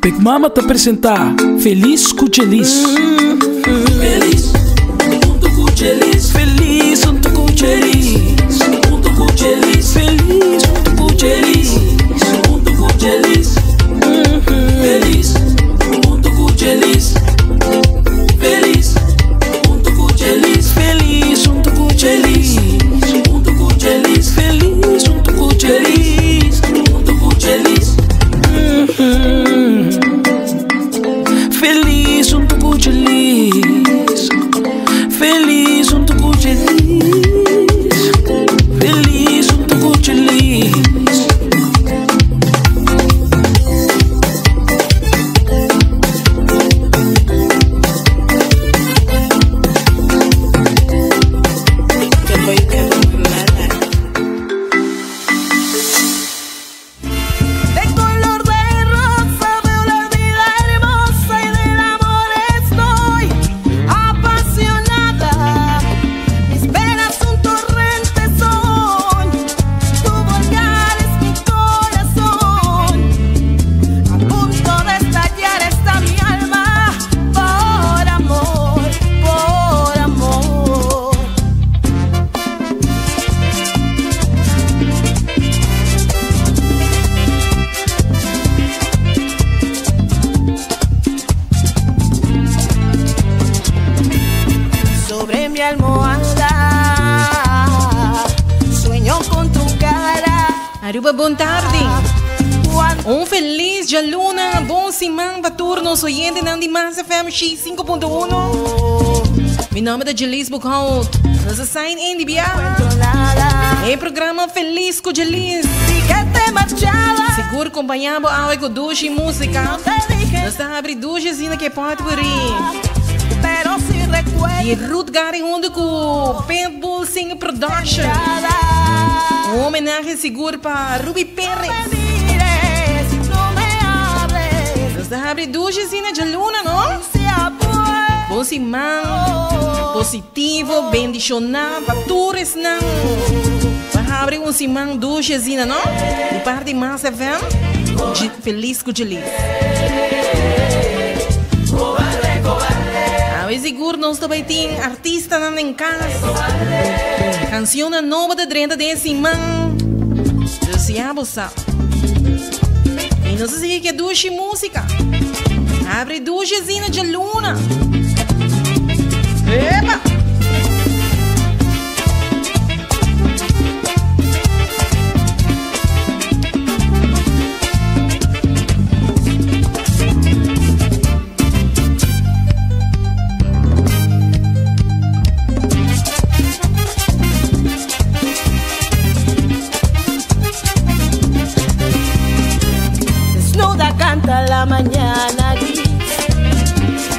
Big Mama te apresenta Feliz Cuchelis. Feliz junto Cuchelis. Feliz junto Cuchelis. Junto Cuchelis. Feliz junto Cuchelis. Junto Cuchelis. Feliz junto Cuchelis. Feliz junto Cuchelis. Feliz junto Cuchelis. Junto Cuchelis. Feliz junto Cuchelis. Junto Cuchelis. Feliz junto Cuchelis. Feliz junto Cuchelis. Feliz junto Cuchelis. Sobre mi almohada sueño con tu cara. Aruba, boa tarde. Feliz dia Luna. Bom semana para turnos oyentes de Más FM X 5.1. Mi nome é Jelis Bucão. Nós saímos em Libia. É programa Feliz com Jelis. Seguro acompanhamos a com duche e música. Nós estamos abrindo duches ainda que pode por aí. E Ruth Gary junto com Pitbull Singer Production. Homenagem seguro para Ruby Pérez. Nós abrindo duches ainda de Luna, não? Bom semana positivo, bendicionado para todos, não? Para abrir semana duches ainda, não? De parte de Más FM, Feliz com Jelis. Seguro nós também tem artista em casa. Canção nova de 30 de semana. Deseamos sabe. E nós sei que é duche música. Abre duchezinha de Luna. Epa! La mañana gris,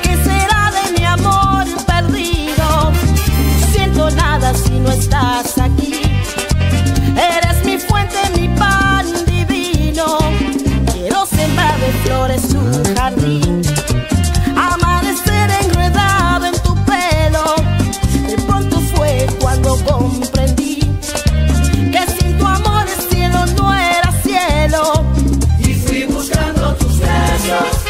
¿qué será de mi amor perdido? No siento nada si no estás aquí. Eres mi fuente, mi pan divino. Quiero sembrar de flores un jardín, amanecer enredado en tu pelo. De pronto fue cuando comprendí que sin tu amor el cielo no era cielo. Y fui buscando tus besos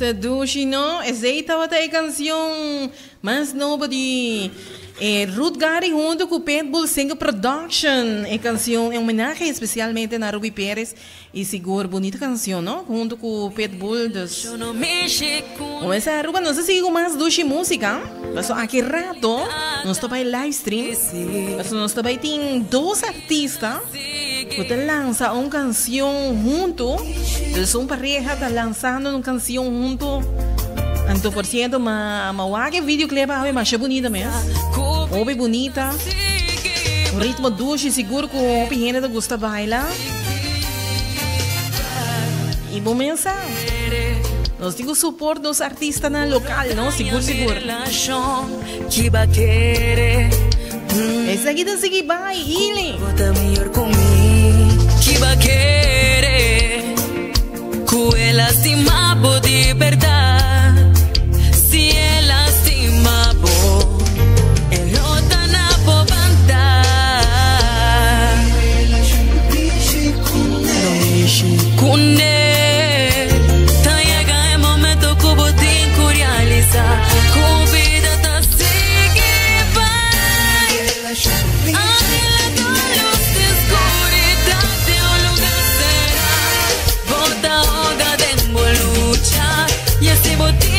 bonita Dushi, ¿no? Esa estaba la canción Más Nobody. Ruth Gary junto com Pitbull Single Production. É canção em homenagem especialmente a Ruby Pérez. E seguro, bonita canção, não? Junto com Pitbull. Mas a Ruba, não sei se mais Dushi música. Mas aqui rato, nós estamos em live stream. Mas nós também tem 2 artistas que lançam uma canção junto. Eles uma pareja está lançando uma canção junto. Então, por cierto, que videoclip é mais bonita mesmo. Obi bonita. O ritmo doce, seguro que o gente gosta de bailar. E bom mensagem. Nós temos suporte dos artistas na local, não? Seguro. Essa aqui da Sige Vai, Ili. Que vai querer que ela se mabo de verdade. Si el lastimabo, el otra na povandar. Kune, ta llega el momento que vos te realizar. Con vida ta sigue vai. Anhela tu luz de oscuridad de un lugar será. Bota hoga de lucha y ese botico.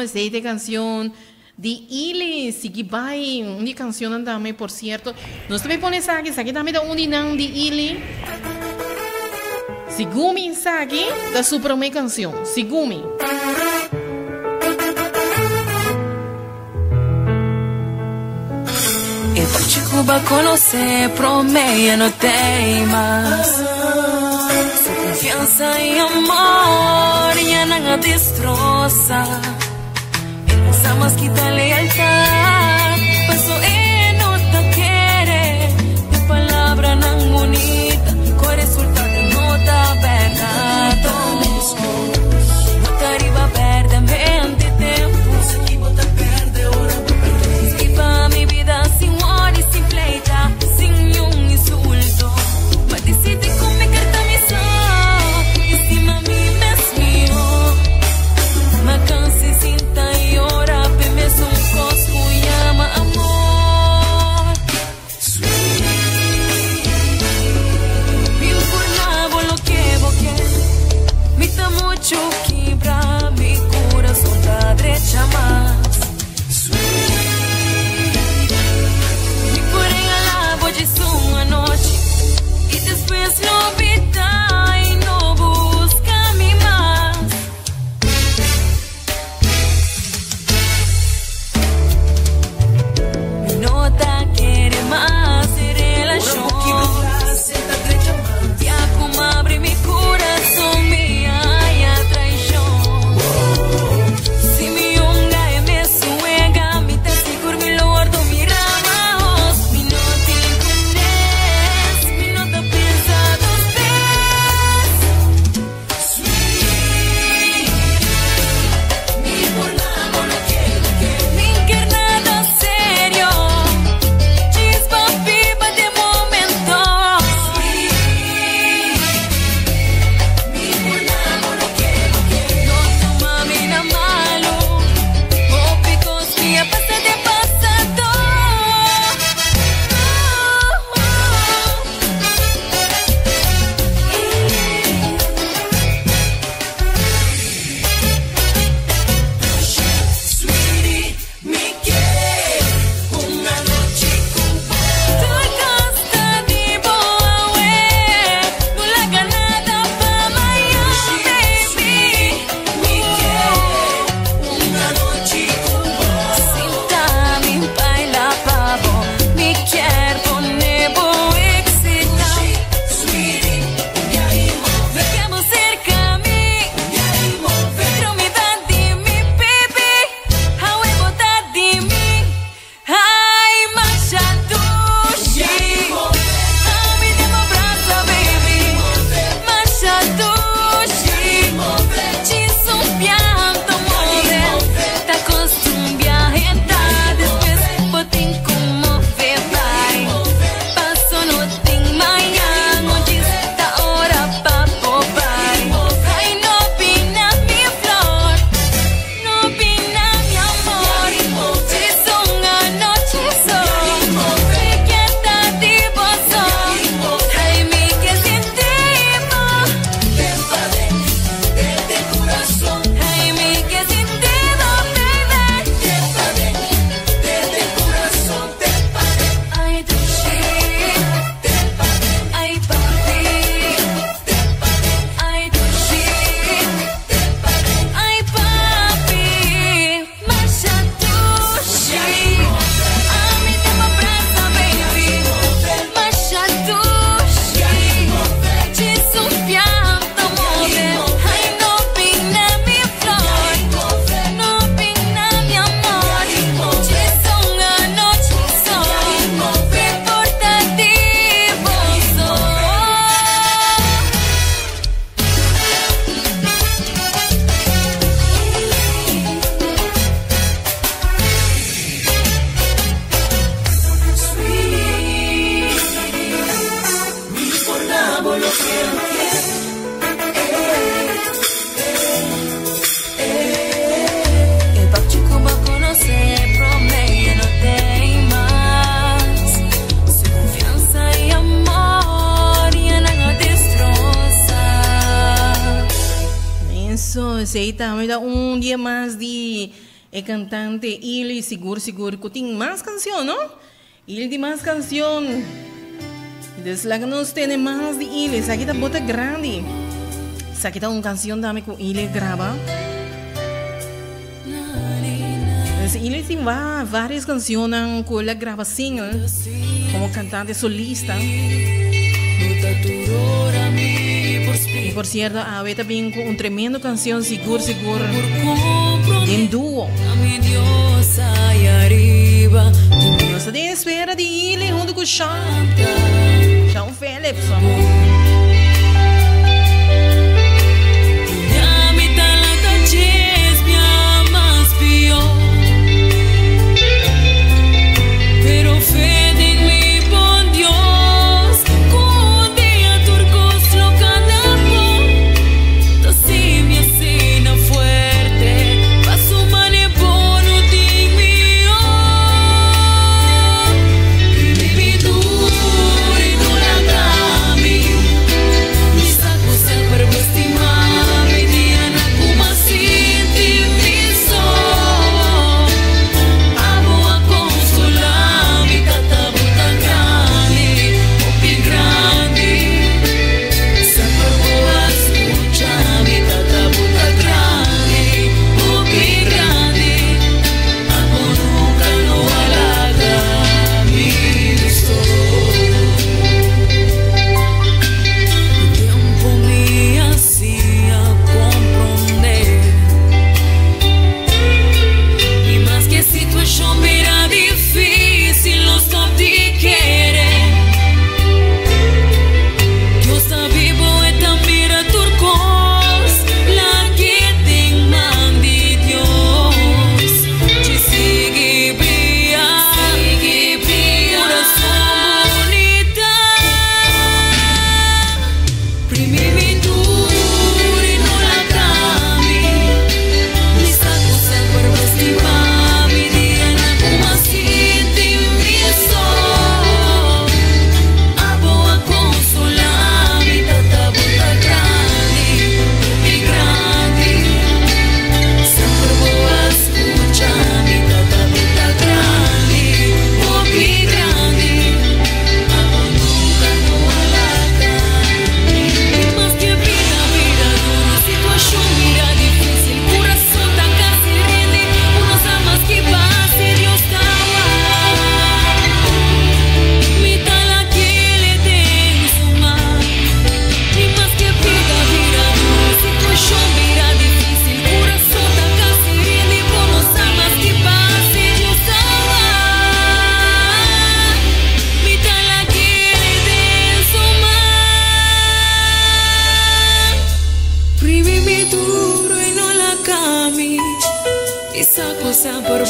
Esta canción de Ili, Sige Vai, una canción también, por cierto. Nós também pones aqui também da Uninang de Ili. Sigumi aqui da sua primeira canção, Sigumi. Então chico va conocer, promeia não tem mais. Sua confiança e amor ya nada destroza. Más quita lealtad, paso no te quiere, tu palabra tan bonita, con resultado no te verdad. No te arriba a perder 20 tiempos, aquí vos te perde, ahora voy a perder. Esquiva mi vida sin amor y sin pleita, sin un insulto, mas decide con mi carta mi sol, encima a mí me es mío, me cansé sin ta y ahora es un aceita, me da un día más de el cantante Ili, seguro que tiene más canción, ¿no? Ili de más canción. Desde la que nos tiene más de Ili, esa aquí está bota grande. Esa aquí está una canción dame con Ili graba. Ili tiene varias canciones con la graba single como cantante solista. Y por cierto, había también un tremendo canción, seguro, en dúo. Nos está de espera de Ili junto con Sean Phillips, amor. Saber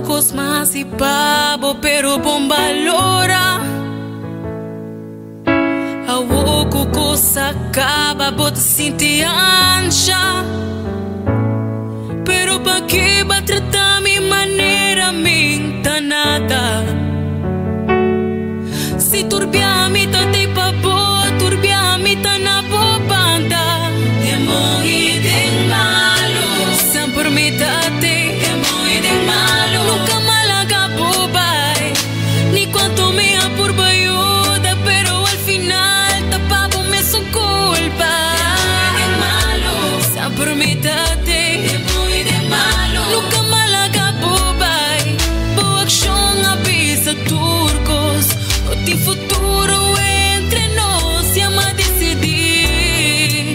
cos más y pavo, pero bom valora. Awoku cosa acaba, bota sinti ancha. Pero pa' qué va a tratar mi manera, minta nada. Si turbia mi te papo, turbia mi na bobanda. É muy de malo, sempre me tate. É muy de malo, nunca malaga bobai. Ni quanto me apurba ayuda, pero al final tapabo me su culpa. É muy de malo, sempre me tate. É muy de malo, nunca malaga bobai. Boa action avisa turcos, o ti futuro entre nós, llama a decidir,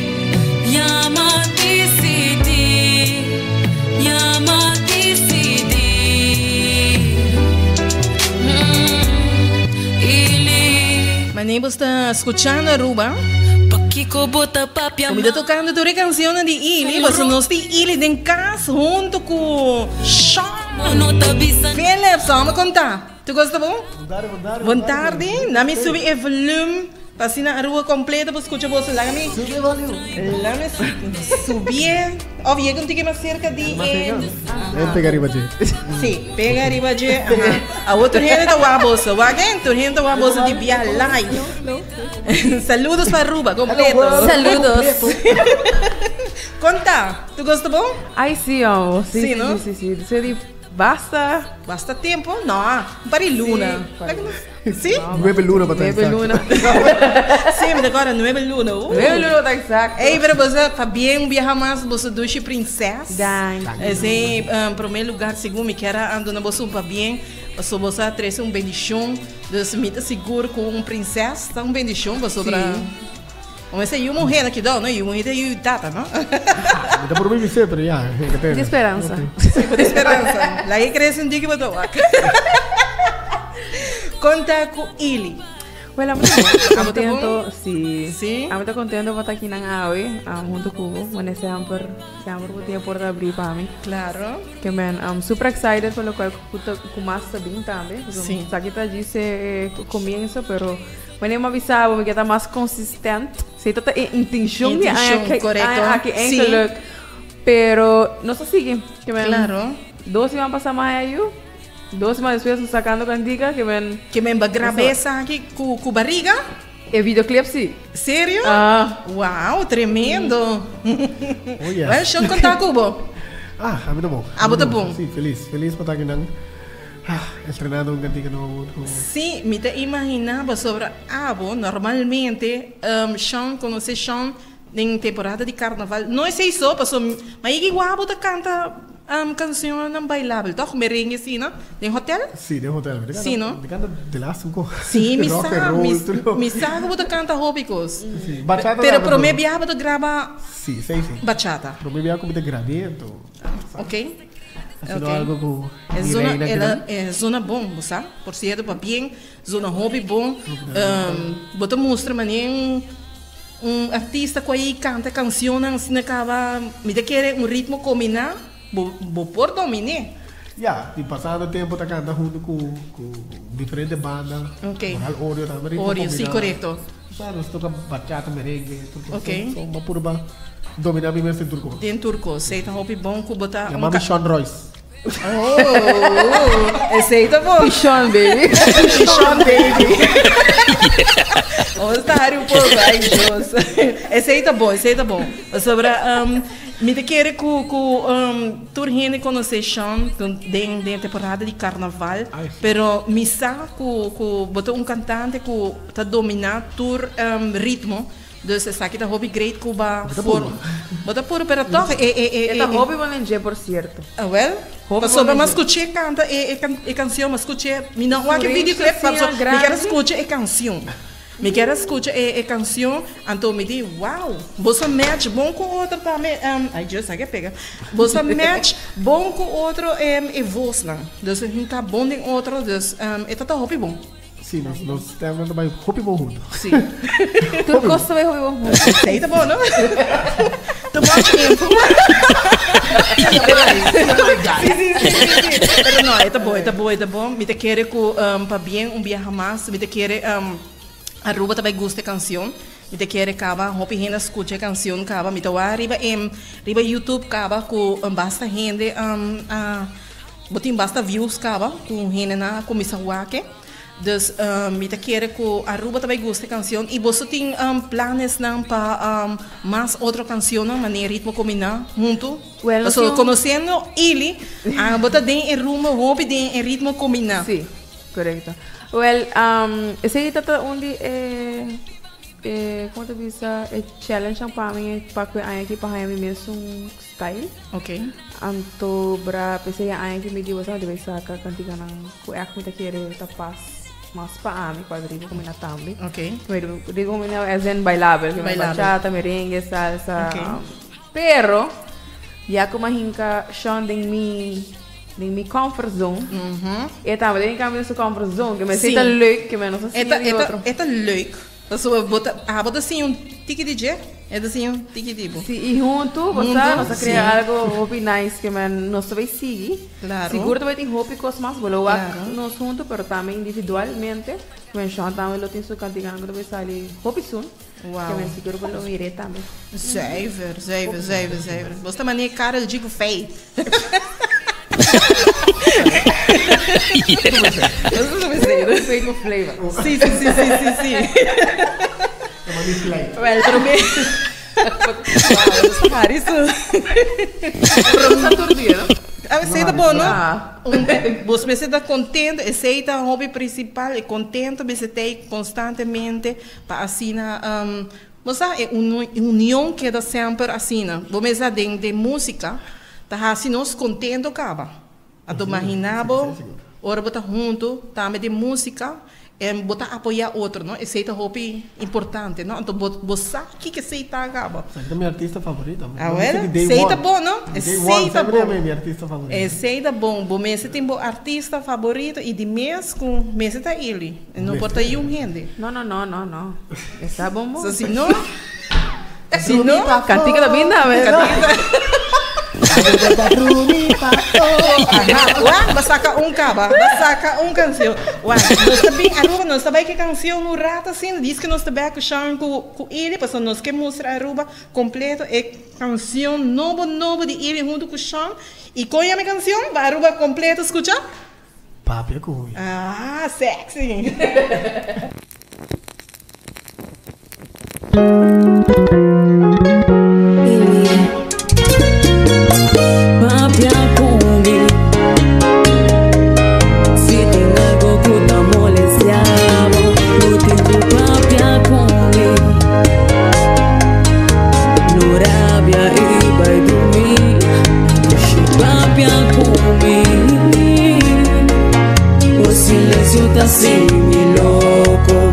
llama a decidir, llama a decidir. Ele Manebo está escuchando Aruba. Kiko bota papia. Me está tocando toda a canção de Ili. Você não tem Ili em casa junto com Sean. Não tá bisa. Philip, vamos contar. Tu gosta bom? Boa tarde. Na me subir o volume. Para na rua completa para escutar você lá me. Subir volume. Lá me subir. Óbvio que não tem mais cerca de. Pegar arriba de. Sim, pega arriba de. A outra gente da Wabosa. O alguém, tu gente da Wabosa de via live. Saludos para Aruba, completo. Saludos. Conta, tu gosta bom? Ai, sim, ó. Sim, Sim, não? sim. Você de basta. Basta tempo? Não, para luna. Sim? 9 luna para Bebe estar. luna. Sim, mas agora 9 luna. Bebe luna, tá exacto. Ei, para você, para bem viajar mais, você duche princesa. Dan. Esse, primeiro lugar, segundo, me quer andar na bolsa para bem. Você traz bendição. Deus me dá seguro com princesa, tá bendição, você para. Vamos ver se eu morrer aqui, não? Eu morrer daí, data, não? Está por mim sempre, já. De esperança. De esperança. Lá aí cresce um dia que eu vou dar. Conta com ele. Well, I'm contento, sim. Sim? I'm contento de estar aqui na AOE, junto com o Mane sempre tinha porta abrir para mim. Claro. Que man, I'm super excited pelo qual começa bem também. Sim. Está aqui para dizer começa, pero Mane me avisava que está mais consistente. Se está intenção, correto. Aqui é pero não se sigue. Que man, Claro. 2 semanas passar mais aí. 2 semanas depois sacando cantiga que man. Que me graveza aqui com barriga? E videoclip sim. Sério? Uau, tremendo. Oh, yes. Well, deixa eu contar com o Ah, a mí tá bom. Tá bom. Sim, feliz para estar aqui nang. Estrenando um cantiga novo. Sim, me te imaginava sobre Abo, normalmente, Sean, conhece Sean em temporada de carnaval. Não sei só, mas igual Abo canta canção não bailável, toch? Merengue assim, não? Em hotel? Sim, de hotel. Sim, não? De canta de lá, cinco. Sim, me Rock and roll, tudo. sabe, me sabe que canta hóbicos. Sim, bachata. Pero pro me viaja de grava Sim, sim. bachata, Pro me viaja como de gravento. ok? Haciendo Ok. algo com É zona bom, sabe? Por certo, para bem, zona hobby bom. Bota mostra mané artista que aí canta canção assim acaba, me te quer ritmo combinar, vou por dominar. Já, e passado tempo tá cantando junto com diferentes bandas. Ok. Moral Oreo também. Oreo, sim, correto. Sabe, nós toca bachata, merengue, tudo. Ok. Só uma purba dominar bem mesmo em turco. Tem turco, aceita hobby bom que botar Chamamos Sean Royce. Aceita bom. Pichon, baby. Sean Baby. Vamos estar um pouco, ai Deus. Aceita bom. Sobre, me te quer que toda gente conhece Sean dentro temporada de carnaval, pero me sabe que botou cantante que está dominando todo ritmo. Dus essa aqui tá hobby great que vai for. Bota puro, pero toch Esta hobby vale por certo. well, passou para mas escutar canta e canção, mas escutar, me não há que videoclip, passou, me quero escutar canção. Me quero escutar canção, então me diz, wow, você match bom com outro também, ai Deus, aqui pega. Você match bom com outro e voz lá. Dus não tá bom em outro, dus tá hobby bom. Sim, nós temos também roupa bom junto. Sim. Tu gosta de hobby bom? Sei, tá bom, não? te mucho tiempo. Pero no, está bom. Me te quiere para bien un viaje más. Me te quiere Aruba também gusta canção. Me te quiere cava, hopi gente escucha canção cava. Me te va arriba YouTube cava com basta gente botin basta views cava com gente na comissão wake. Dus me te quiere com Aruba também gusta canção e você tem planos não para mais outra canção maneira ritmo combinar junto. Well, so conhecendo ele, bota den em rumo, hopi den em ritmo combinar. Sí, correcto. Well, esse tata onde como tu bisa challenge ang pami para que ai aqui para mim mesmo style. Okay. Anto bra pese ai aqui me dio sa de bisa ka kantiga nang ku ek me ta quiere tapas mas pa ami quadrigo como na tambi. Okay. Pero digo como na as in bailable, que bachata, merengue, salsa. Okay. Pero ya como hinka Sean ding mi comfort zone. E também tem que cambiar sua comfort zone, que me sinta leuk, que me não sei se outro. É leuk. Então, bota assim tiki DJ, é assim tiki tipo. Sim, e junto, você cria algo hobby nice que me não vai seguir. Claro. Seguro também tem hobby coisas mais, bolo nós juntos, pero também individualmente. Me Sean também lo tem sua cantiga, que vai sair hobby soon. Uau. Que me seguro que lo mirei também. Zeker. Você também é cara de digo feio. Feito flavor. Sim. Well, pero me... Wow, isso... Pero aturdido. A veces está bom, não? Você está contente, esse é o hobby principal, é contente, você está constantemente para assim, você é uma união que dá sempre assim, vamos dizer, de música, tá assim, nós contentes, acaba. A do imaginava, ora botar junto, também de música, e botar apoiar outro, não? Esse é o hobby importante, não? Então, você que esse tá acaba. Esse é meu artista favorito. Ah, esse é bom, não? Esse é bom. É meu artista favorito. Esse é bom. Bom, esse tem um artista favorito e de mês com mês tá ele. Não importa aí um gente. Não. Esse é bom. Se não, cantiga da vinda, Vas sacar caba, vas sacar canção. Nós também, Aruba, nós também que canção no rato assim, diz que nós também que chamam com ele, porque nós que mostrar Aruba completo é canção novo de ele junto com o chão. E com a minha canção, vai Aruba completo, escuta? Papi com ele. Ah, sexy. Assim me louco.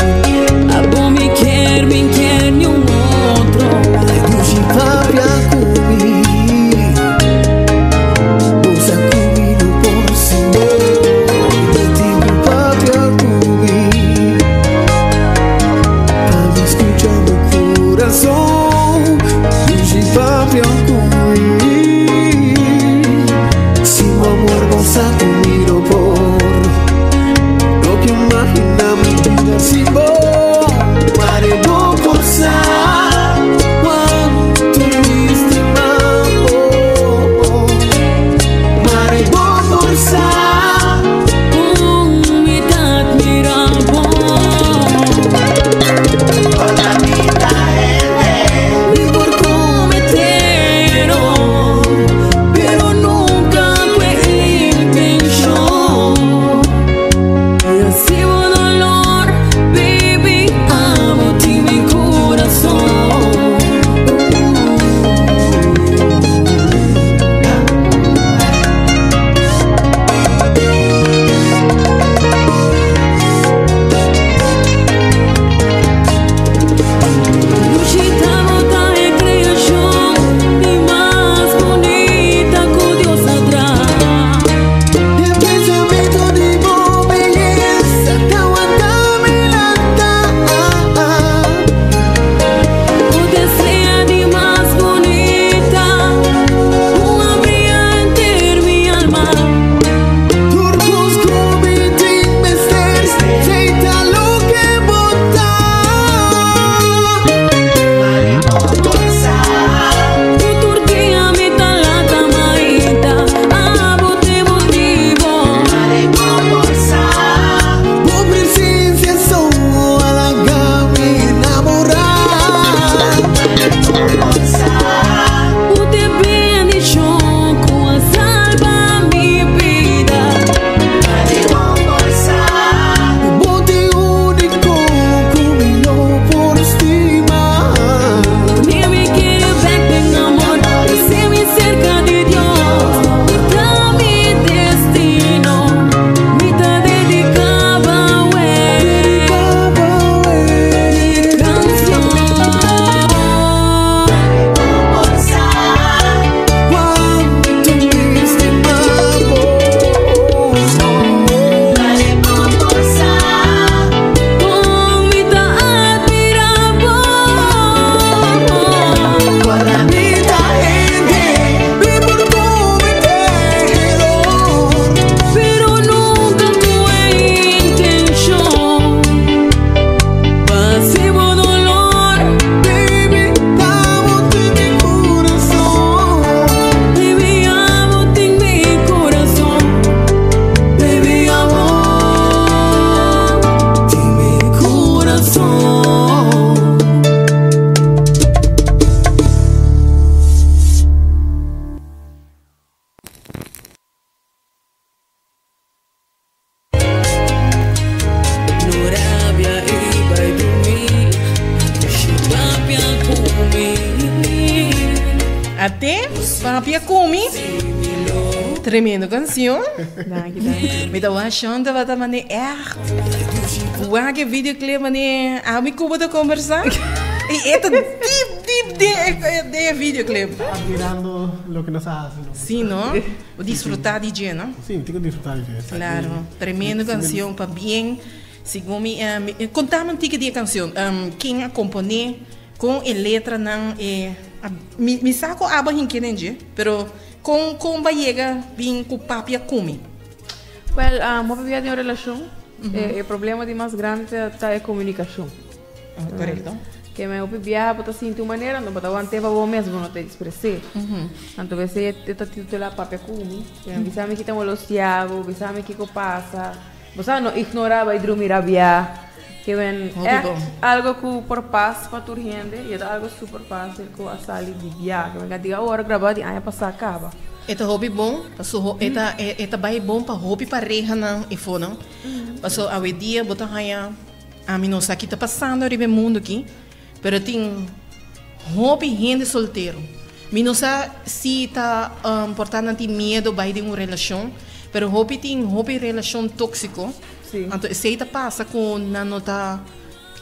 Até Papi Kumi. Tremendo canção. Dank je. Me dá achando wat dat manier echt. Waar que videoclip manier aan me komen te conversar. E é deep de videoclip. Admirando lo que nos hace. ¿No? Sim, não? O disfrutar de dia, não? Sí, tengo que disfrutar de eso. Claro, tremendo canção para bem. Segundo me, contame um tique de canção. Quem a componer com a letra não me saco aba hinkerenje, pero com baiega vim com Papi Kumi. Well, uma vivia de uma relação. O problema de mais grande é a comunicação. Correto. Que me opibia para sentir uma maneira, não para aguentar para o mesmo não te expressar. Então você está titular Papi Kumi. Você me que estamos los tiago, você me que passa. Você não ignorava e dormir rabia. Que vem algo que por paz para tu gente e é algo super fácil que a sair de viagem. Que diga hora gravar de aí passar acaba. Eta hobby bom, paso eta bai bom pa hobby pareja não e for não. Paso a dia bota haya a mim não sabe que tá passando no mundo aqui, pero tem hobby gente solteiro. Mim não sabe se tá portanto tem medo vai de uma relação, pero hobby tem hobby relação tóxico. Então se tá passa com na nota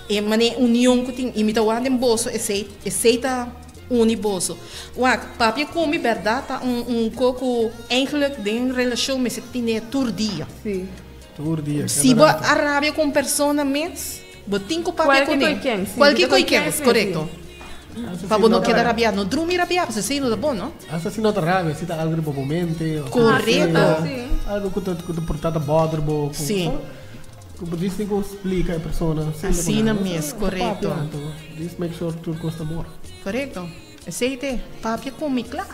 e mane união que tem imita o andem bolso e tá uniboso. Papi Kumi, verdade, tá pouco eigenlijk de relação, mas você tem todo dia. Sim. Todo dia. Se você arrabia com pessoa mesmo, você tem que Papi Kumi. Qualquer coisa, correto. Para você não quedar rabiado, não dormir rabiado, você sei não é bom, não? Hasta si no te rabia, si está algo de poco mente. Correto. Algo que te portada bodre, sim. Como disse, que explica a pessoa. Assim mesmo, correto. Just make sure to custa more. Correto. Aceite, Papi Kumi, claro.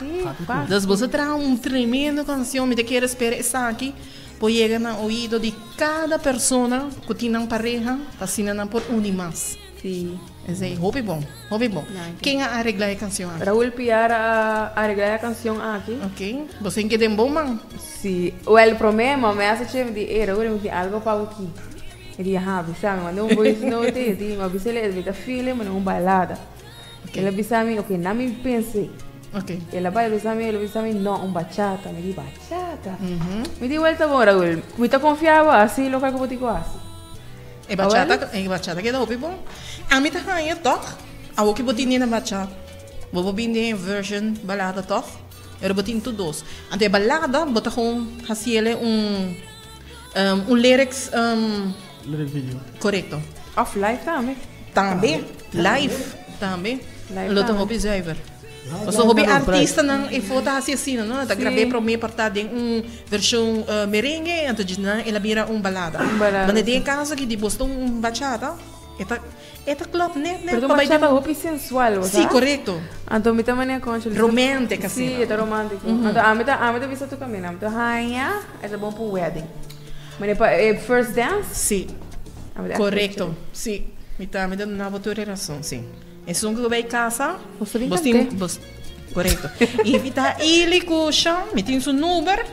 Então você traz tremendo canção, me quer esperar estar aqui, para chegar no ouvido de cada pessoa que tem uma pareja, assim não por mais. Sim. É hobby bom, hobby bom. Quem arregla a canção aqui? Raul Piara arregla a canção aqui. Ok. Você quer um bom man? Sim. O problema me hace che de Raul me algo para aqui. Ele sabe, mas não voice note, diz, mas você ele está filho, mas não balada. Ele avisa-me, ok, não me pensei. Ok. Ele vai avisar-me, não, bachata. Me diz, bachata. Me diz, volta bom, Raul. Me está confiava, assim, local que eu digo assim. É bachata que é hobby bom. A mim tá aí, toch? A o que botinha na bachata. Vou binde version balada, toch? Era botin tudo dois. Ante balada, bota com haciele lyrics Lyric video. correto. Off live também. Também, live também. Live Lo também. hobby zuiver. Als hobby artista não e foto assim, não? Da gravei para mim partir de versão merengue, então ela vira balada. Mas de caso que de Boston bachata, eta klopt net. Pero bachata hobby sensual, sim, correto. Então me também é concha. Romântica assim. Sim, é romântico. Então a mim vista tu caminho, então rainha é bom para wedding. Mas é first dance? Sim. Correto. Sim. Me dá uma outra relação, sim. É só que vai casa. Você correto. E evita ele coxa, me tem seu número.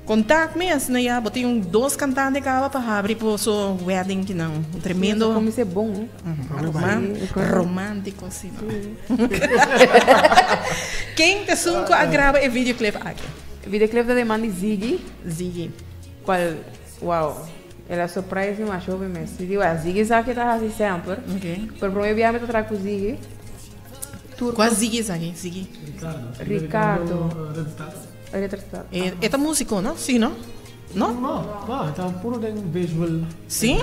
Contact-me, assim, já botei dois cantantes para abrir para o seu wedding, que não. Tremendo. Como isso é bom, romântico, assim. Quem te sunco agrava é videoclip aqui? Videoclip da demanda Ziggy. Ziggy. Qual? Uau. Ela surprise me achou bem mesmo. Digo, a Ziggy sabe que está assim sempre. Ok. Por primeiro viagem eu trago o Ziggy. Qual Ziggy é aqui? Ziggy. Ricardo. Retratado. É músico, não? Sim, não? Não? Não, está puro de visual. Sim?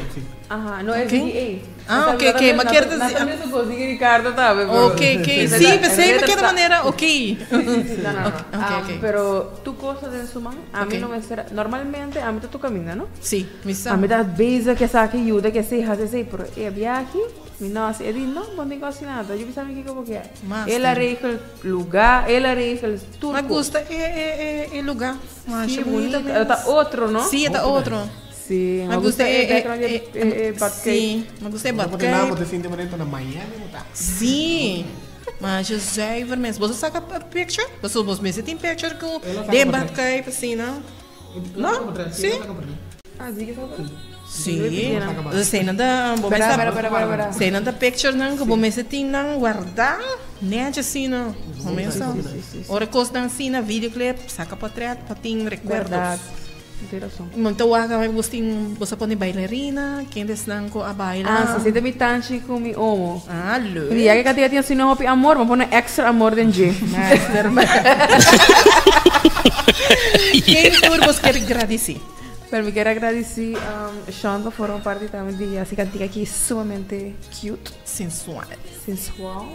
Aham, não é Ziggy. Ok, mas quer dizer... Não sabia se Ziggy Ricardo estava. Ok. Sim, pensei de qualquer maneira, ok. Não. Pero tu gosta de su mão? A mim não me será. Normalmente, a mim tu caminha, não? Sim, me sabe. A mim dá beijo que sabe que ajuda, que se hace assim, pero é viagem. Mi no, ele não, não tem quase nada. Eu pensava que como que é. Ela arranja o lugar, ela arranja o turco. Mas gosta é lugar. Mas é bonito. Está outro, não? Sim, está outro. Sim, mas gosta sim, mas gosta é batcave. Não pode ser independente na Miami, não tá? Sim. Mas eu sei, mas você saca picture? Você mesmo tem picture com de batcave assim, não? Não? Sim. Ah, Ziggy sabe. Sim, cena da cena da picture não que você tem não guardar Nete assim, não. Começa. Ora, costa assim, na videoclip, saca para trás, para ter recuerdos. Verdade. Tem razão. Então, você pode bailarina, quem desce com a bailar. Ah, se tem tanto com mi homo. Ah, lo. E aí que tinha assim não hopi amor, mas põe extra amor dentro de. Quem por você quer agradecer? Pero me quero agradecer Sean por formar parte também de essa cantiga aqui sumamente cute, Sensual. sensual.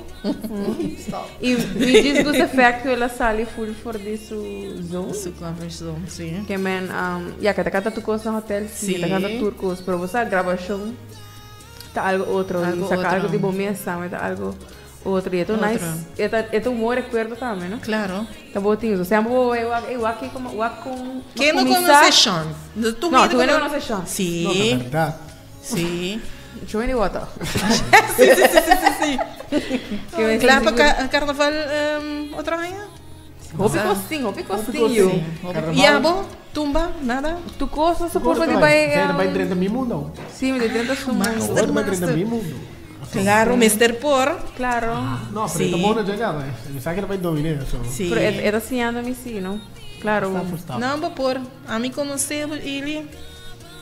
E me diz que efeito ela sale full for this zone. Sua conversão, sim. Que man, ya que te canta tu coisa no hotel, Sí. te canta turcos, pero você gravação tá algo outro, Algo saca outro. algo de bom mesa, tá algo outro. E é tão Outro. nice, é tão humor recuerdo também, não? Claro. Tá bom, tinha, você amou eu aqui como com Quem não conhece Sean? Tu Não, tu não conhece Sean. No, de Sim, verdad. sim. Show any water. Sim. Que me Claro, senti- para carnaval outra vez? Hopi costinho. E a bom? Tumba? Nada? Tu costa se Você por de vai vai. dentro do meu mundo. Sim, me dentro do mundo. Você vai dentro do meu mundo. Claro, Mr. Por. Claro. No, pero Sí. esta mona llegaba. Me sabe que vai dominar eso. Sim. Pero é assim anda me sim, não? Claro. Não, vou pôr. A mim conhecer ele.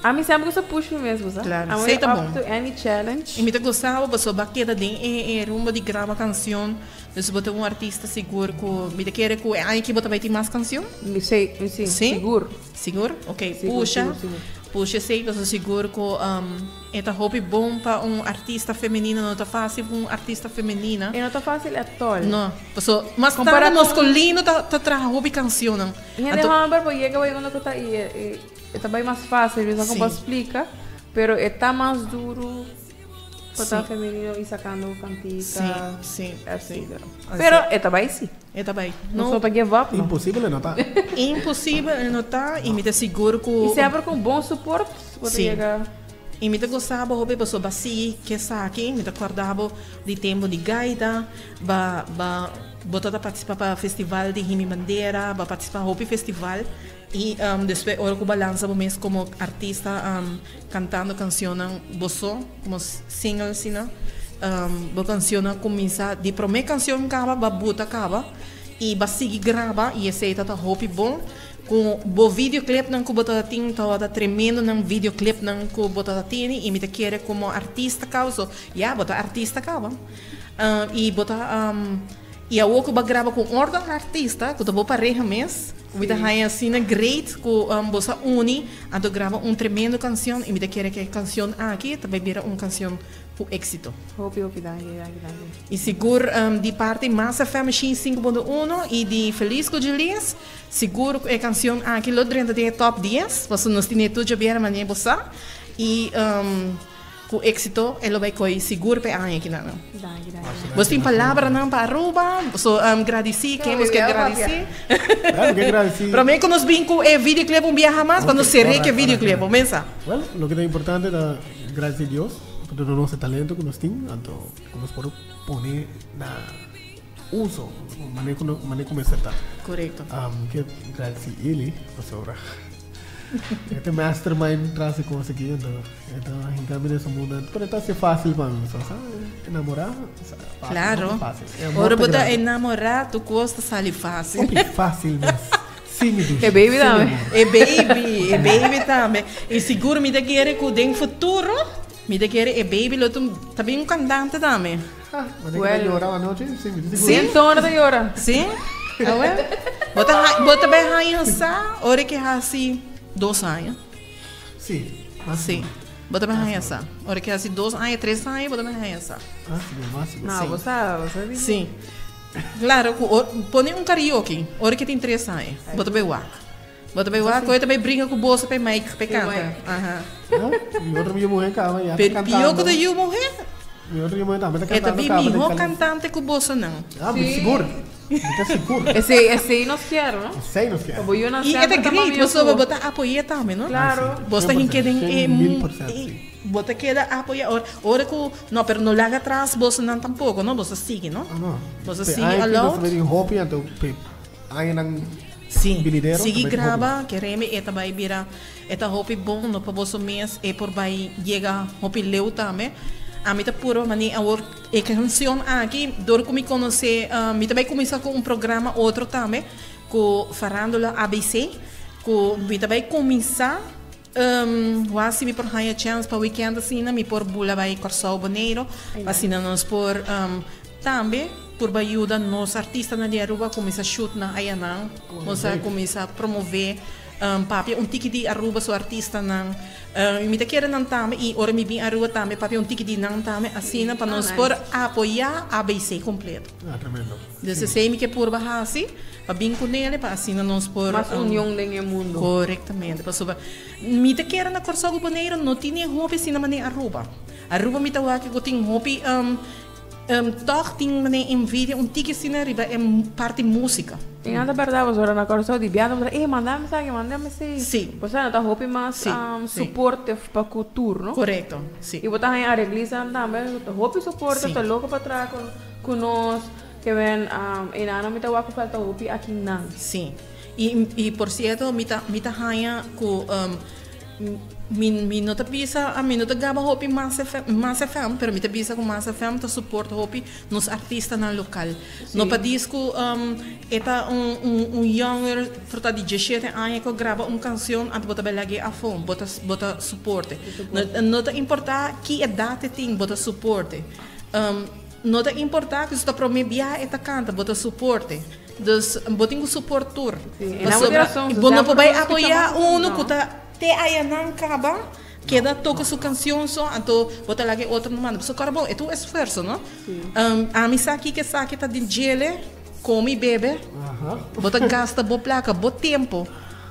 A mim sempre que eu puxo mesmo, sabe? Claro, I'm sei, tá up bom. to any challenge. E me gostava, você baqueta de rumbo de grava canção. Você botar um artista seguro que me quer que aí que botar vai ter mais canção? Me sei, Sim? seguro. Seguro? Ok. Seguro, Puxa. seguro. Puxa, sei que você seguro que é hobby bom para um artista feminino, não tá fácil para um artista feminina. E não tá fácil at all. Não, pessoal, mas Comparado para com- masculino tá tra hobby canção, não. E ainda Então, vamos ver porque chega vai quando tá aí, é também mais fácil, não Sim. como explica, pero é tá mais duro para Sim. tá feminino e sacando cantica. sim, Assim. sim. Pero é também sim. É também. Não só para give up, não. Impossível não tá? Impossível notar e me te seguro que E sempre com bom suporte, pode Sim. chegar. e me te gostava hobby pessoa basi que saque, me te acordava de tempo de gaita, botar a participar para festival de Rimi Bandeira, para participar hobby festival e depois hora que balança mês como artista cantando canções bosso como single assim, né? Bo canção começa de primeira canção acaba, ba buta acaba e ba seguir grava e esse tá hobby bom com o videoclip não que bota tin tá tremendo não videoclip não que bota tin e me te quer como artista causa bota artista acaba e bota e a outra ba grava com ordem artista que tá bom pareja mês me te hai assim na great que bossa uni a do grava tremendo canção e me te quer que a canção aqui também vira canção com êxito. Hopi, dá. E seguro de parte Massa FM 5.1 e de Feliz com Julius, seguro a canção aqui lá dentro de top 10, você nos tem tudo já manhã bossa e com êxito ele vai coi seguro para aqui não. Dá. Você tem palavra não para Aruba, so agradecer quem você quer agradecer. Claro, que agradecido. Para mim que nos vinco é videoclip viaja mais para nos ser que videoclip, começa. Well, lo que es importante es gracias a Dios por todo nuestro talento que nos tiene, tanto que nos puede poner na uso, manejo como está. Correto. Que gracias a ele, pues ahora. Este mastermind traz coisas aqui, então em cambio nesse mundo, pero está ser fácil para mim, sabe? Enamorar, fácil, Claro. não fácil. Ora botar enamorar, tu gosta sale fácil. Fácil, mas sim, me diz. É baby também. É baby também. E seguro me quer que tem futuro. Me quer baby, lo também cantante também. Mas é que llorar a noite, sim, me diz. Sim, tona da hora. Sim? Bota bem rainha, ora que assim 2 anos. Sim. Sim. Bota bem rainha, ora que assim 2 anos, 3 anos, bota bem rainha. Máximo. Não, você diz. Sim. Claro, põe karaoke, ora que tem 3 anos. Bota bem wak. Bota bem wak, eu também brinca com o bolso para Mike, para canta. Aham. E outra minha mulher cava já Pior cantando. que eu morrer. E outra minha mulher também está É cantando. também melhor cantante que o bolso não. Ah, mas seguro. Está seguro. Esse nós quero, não? Sei nos que é. Eu não E é great, você vai botar apoio também, não? Claro. Você tem que 1000%, sim. bota que apoia ora que não, pero não larga atrás, você não tampouco, não? Você sigue, não? Ah, não. Você Pe- sigue ai, que alone? nós vemos hobby, então, aí não Sim. Bilideiro, Sigue também grava, queremos eta vai virar eta hobby bom no para você mês e por vai chegar hobby leu também. a mim tá puro mani a work e canção aqui dor que me conhecer me também começar com um programa outro também com Farándola ABC com me também começar quase me por ganhar chance para weekend assim me por bula vai Corsau Boneiro assim nós por também por ajuda nos artistas na Aruba começa a shoot na Ayanang começa a promover papi tiki di Aruba so artista nang me quer não também e ora me bem Aruba também papi tiki di não também assim para nós por apoiar a ABC completo tremendo desse sei me que por baixo assim para bem com ele para assim nós por mais união no mundo corretamente para sobre me quer na Corsau Boneiro não tinha hobby assim na maneira Aruba me tawa que eu tenho hobby toch tem envidia tiki assim riba parte música e anda verdade agora na Corsau de viado manda mensagem sim você não tá hobby mais suporte para cultura não correto sim e botar em arreglista também hobby suporte tá louco para trás com nós que ven e não me tawa que falta hobby aqui não sim e por certo me tá ganha com não te pisa a mim não te gaba hopi mais FM pero me te pisa com mais FM te suporta hopi nos artistas na local no pa disco eta younger trata de 17 anos que grava canção antes bota belagi a fome bota suporte não te importa que idade tem bota suporte não te importa que está promebia eta canta bota suporte dus botinho suportur não pode apoiar que tá te Ayanang acaba queda toca sua canção só então bota lá que outro não manda só cara bom é tu esforço não a mim aqui que sabe que tá de gele come e bebe bota gasta boa placa boa tempo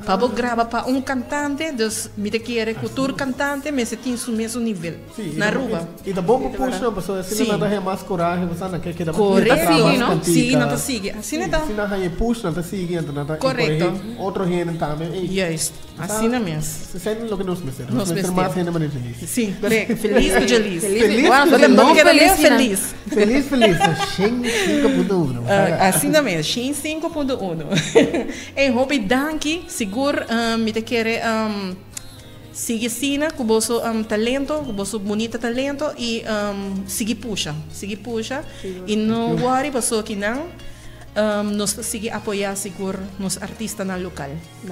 para gravar para cantante dus me te quer cultura cantante mas tem o mesmo nível na rua e da bom puxa não pessoa assim não dá mais coragem você não quer que dá correto não sim não tá sigue assim não tá se não ganha puxa não tá sigue então não tá correto outro gente também yes assim não mesmo se sente o que nos meter mais gente mais feliz sim correto feliz com feliz feliz 5.1 assim não mesmo 5.1 em hobby danke seguro me te quer sigue sina com vosso talento com vosso bonito talento e sigue puxa e não worry pessoa que não nos sigue apoiar seguro nos artistas na local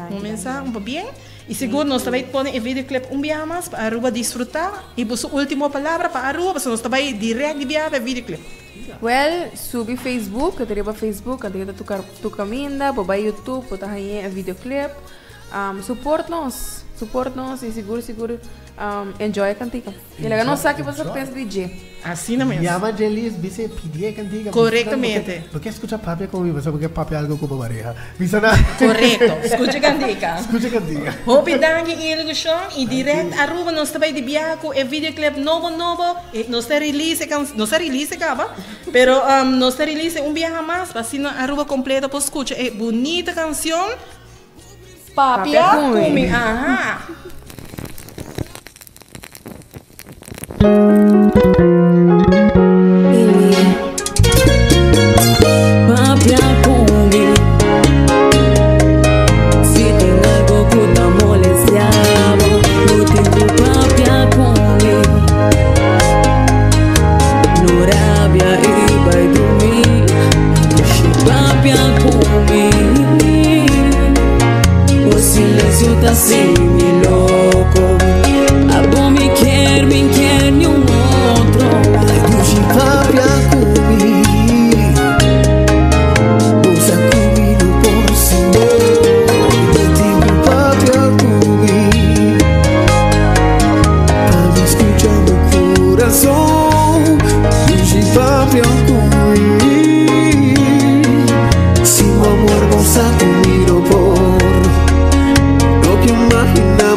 começa bem e seguro nós também põe videoclip dia mais para Aruba desfrutar e vossa última palavra para Aruba nós também direto de viagem videoclip well subi Facebook que teria Facebook que tu caminha para YouTube para aí videoclip support nós e seguro enjoy a cantica e legal não sabe que você pensa DJ assim não mesmo llama Jelis dice pedir cantica corretamente porque escucha papi comigo porque papi algo como pareja correto escucha cantica hope dangue e ele chão e direto Aruba nós também de biaco e videoclip novo e nós te release acaba pero nós te release dia mais assim Aruba completa para escucha é bonita canção papi comigo Papia kumi, si tem algo que te molestava, eu tenho papia kumi, no rabia e vai dormir, papia kumi, o silêncio tá sem me louco, a bom me quer nenhum outro, papia kumi. Si mi amor vos a comido por lo que imaginaba.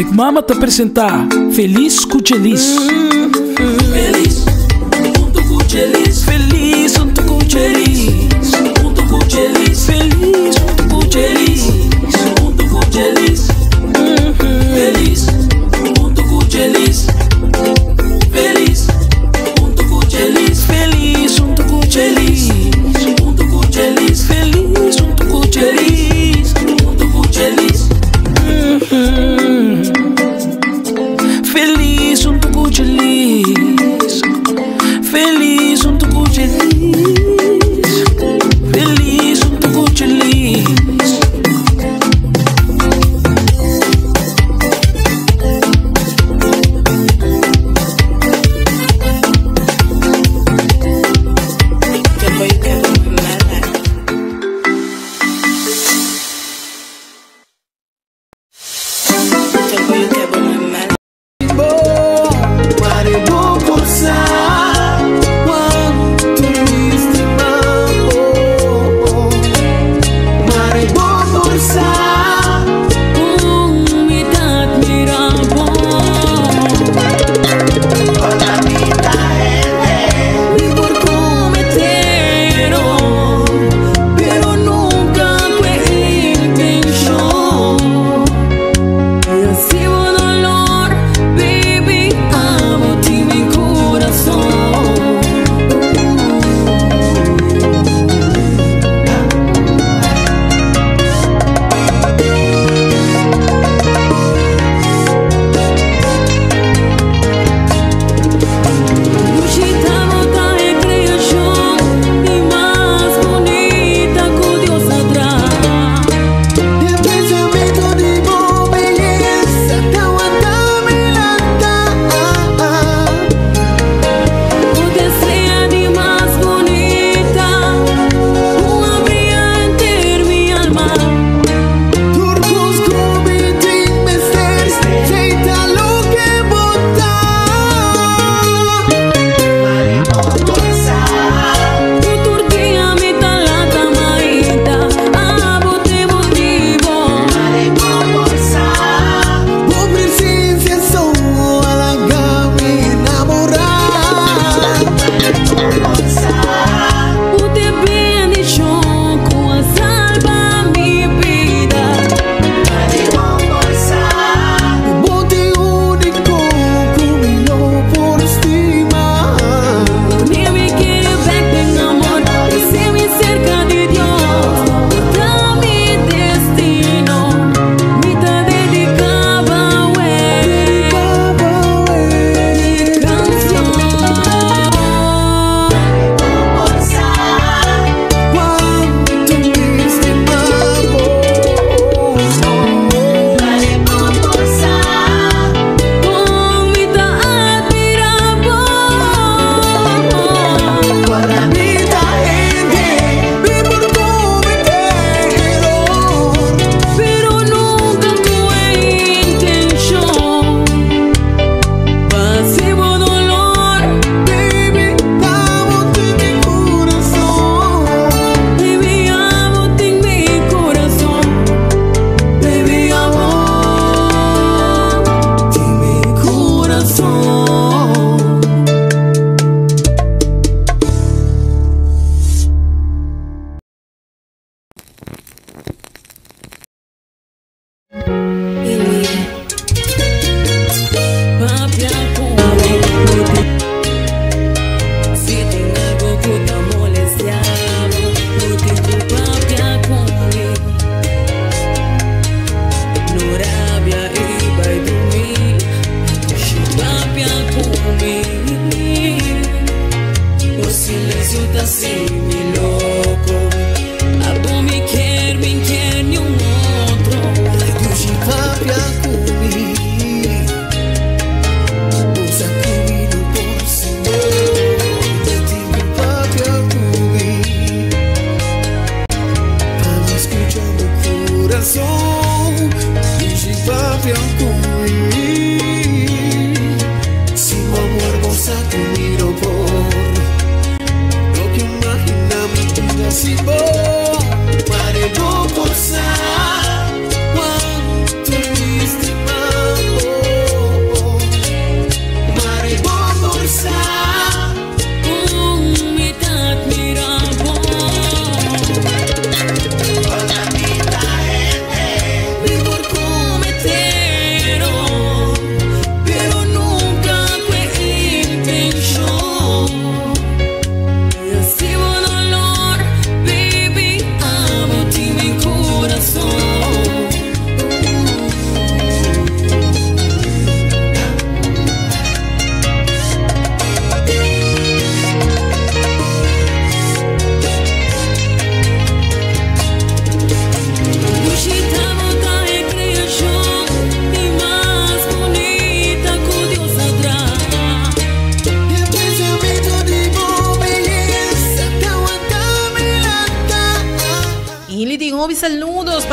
Big Mama te apresenta Feliz Cuchelis. Feliz junto Cuchelis. Feliz junto Cuchelis. Junto Cuchelis. Feliz junto Cuchelis. Junto Cuchelis. Feliz junto Cuchelis. Feliz junto Cuchelis. Feliz junto Cuchelis. Junto Cuchelis. Feliz junto Cuchelis. Junto Cuchelis. Feliz junto Cuchelis. Feliz junto Cuchelis.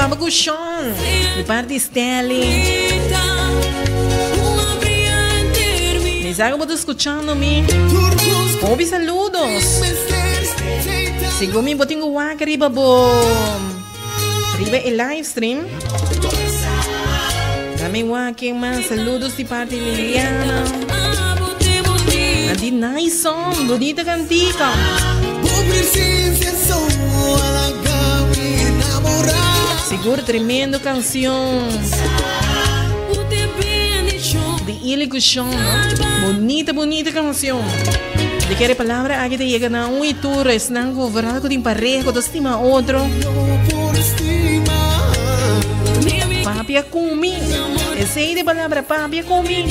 Papa Cuchón, de parte de Stanley. Les hago por escuchándome. Obi, saludos. Sigo mi botingo waka riba riba el live stream. Dame waka más saludos de parte de Liliana. Andy Nyson, bonita cantica. Seguro tremendo canción. De Ili Cuchón, ¿no? Bonita canción. De que palabra aquí te llega na un y tú resnan governar con pareja, con estima otro. Papia Kumi. Ese de palabra papia Kumi.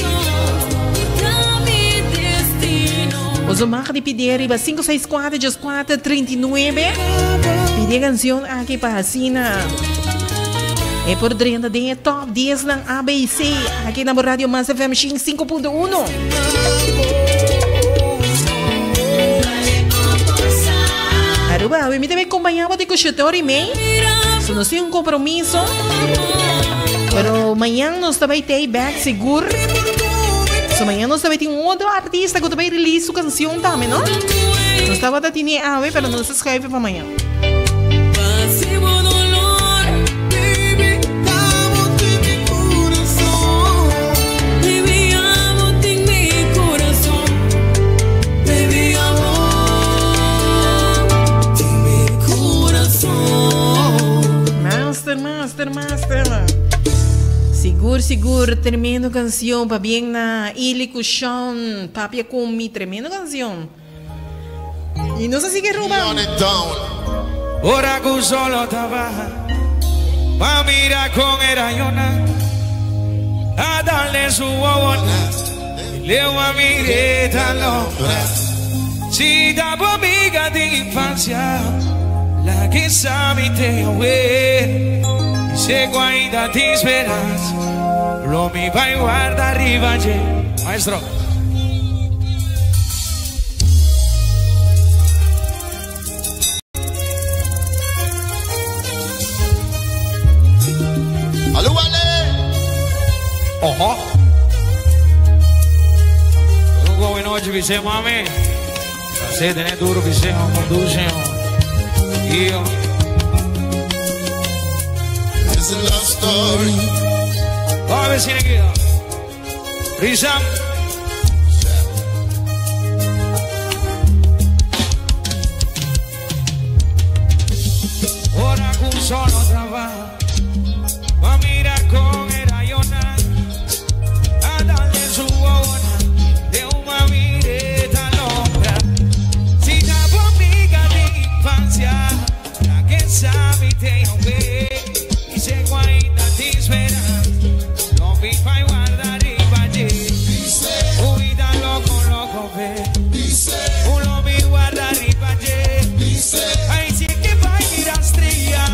Os marca de pedir iba 564-439. Pide canción aquí para Sina. É por dentro de top 10 ng ABC. Aqui na Rádio Mas FM 5.1. Aruba, me também acompanhava de cochetor e meio. Se não tem compromisso. Pero amanhã nós também tem back seguro. So amanhã nós também tem outro artista que também release sua canção também, não? Nós estava da tini ave, pero não se escreve para amanhã. Master. Seguro, tremendo canção. Para bem na Ili Cuchón, Papia Kumi, tremendo canção. E não sei se que rouba. Ora que solo trabaja pa mirar con Erayona a darle su bobona. Le voy a mirar loca. Si da amiga de infancia, la que sabe te oye. Llego ainda te esperas, lo mi va y guarda arriba, maestro. Aló, vale. Ojo. Un joven hoje dice mami, se tiene duro que se conduce y yo. It's a love story. Vamos a ver si me queda. Rizam. Ahora con solo trabajo. Va a mirar con Erayona. A darle su bobona. De una mireta loca. Si la amiga de infancia. La que sabe te ve. Se guarda te esperas, no vi pa guardar y valle. Uida loco ve. Uno mi guardar y valle. Ahí sí que va a ir a estrella.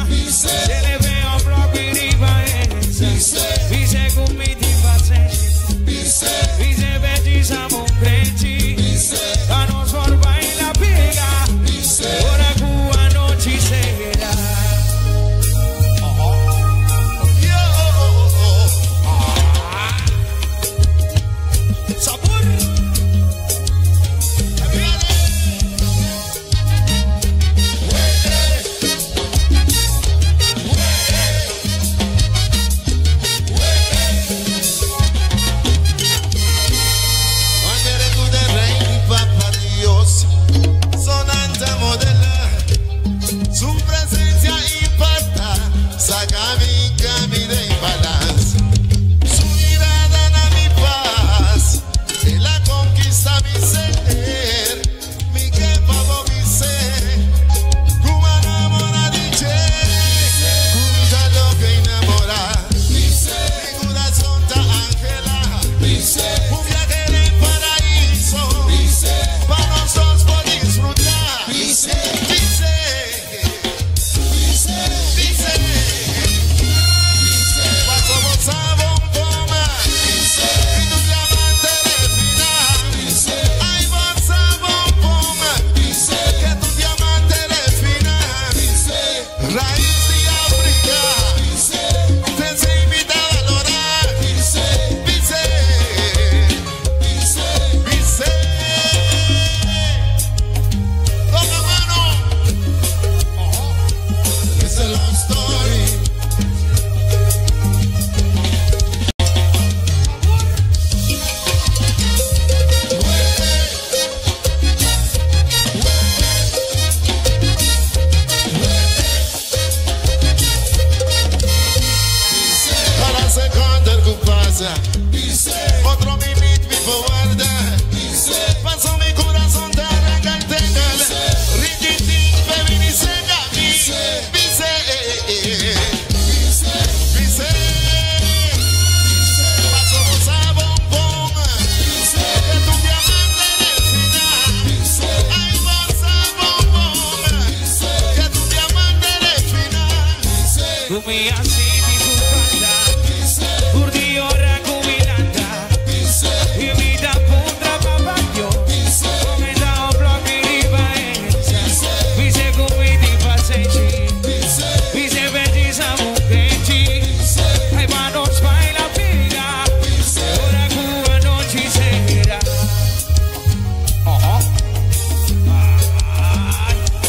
pasa. Otro minute mi forward. Paso mi corazón te arranca el tecal. Ringitín, baby, ni se gabi. Dice. Paso a bombón. Que tu diamante en el final. Ay, vas a bombón. Que tu diamante en el final. Tu me así mi bufanda. Urdi ora cubilanda. Y vida punta papayo. Come da o blog mi riba esa. Dice comiti pasechi. Dice belleza mujechi. Ay manos baila piga. Ora cuba noche será.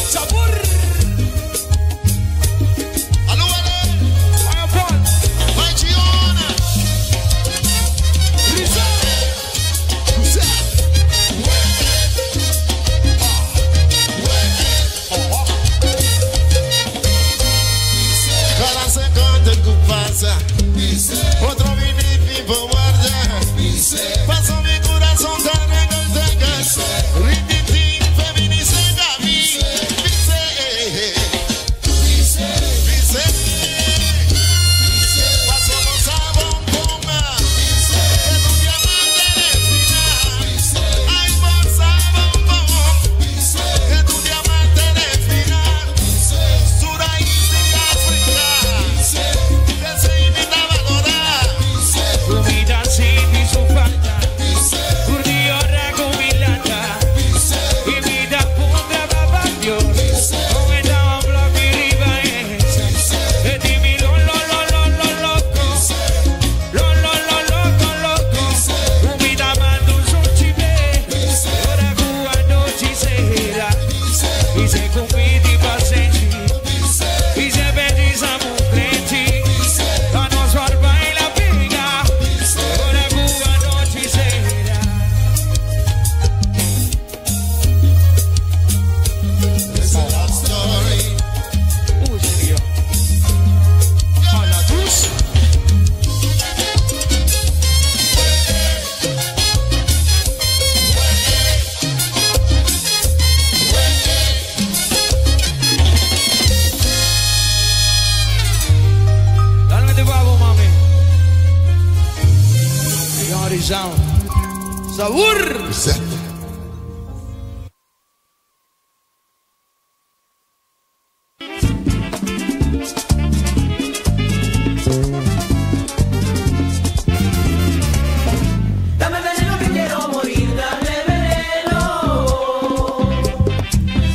Sabor. Aló, aló. Vaya Paul. Vai, Giona. Cada segundo que pasa, otro minute mi forward. Paso mi corazón te arranca el tecal. Ringitín, feminice, gabi. Dice. Pasamos a bombón. Que tu diamante en el final. Ay, bolsa bombón. Que tu diamante en el final. Suraís y África. Que se invita a valorar. Comida sin mi sufalda. Urdi ora cubilanda. Y vida punta papayo. Come da o blog mi riba esa. E dimmi lo loco. Loco. Comida mando un cibe. Ora cuba noche será. Dice comiti pasechi. Dice belleza mujechi. A nos baila piga. Ora cuba noche será. It's a love story. Serio. A la luz. Dale de babo, mami. Yari sound. Sabor. Dame veneno que quiero morir, dame veneno.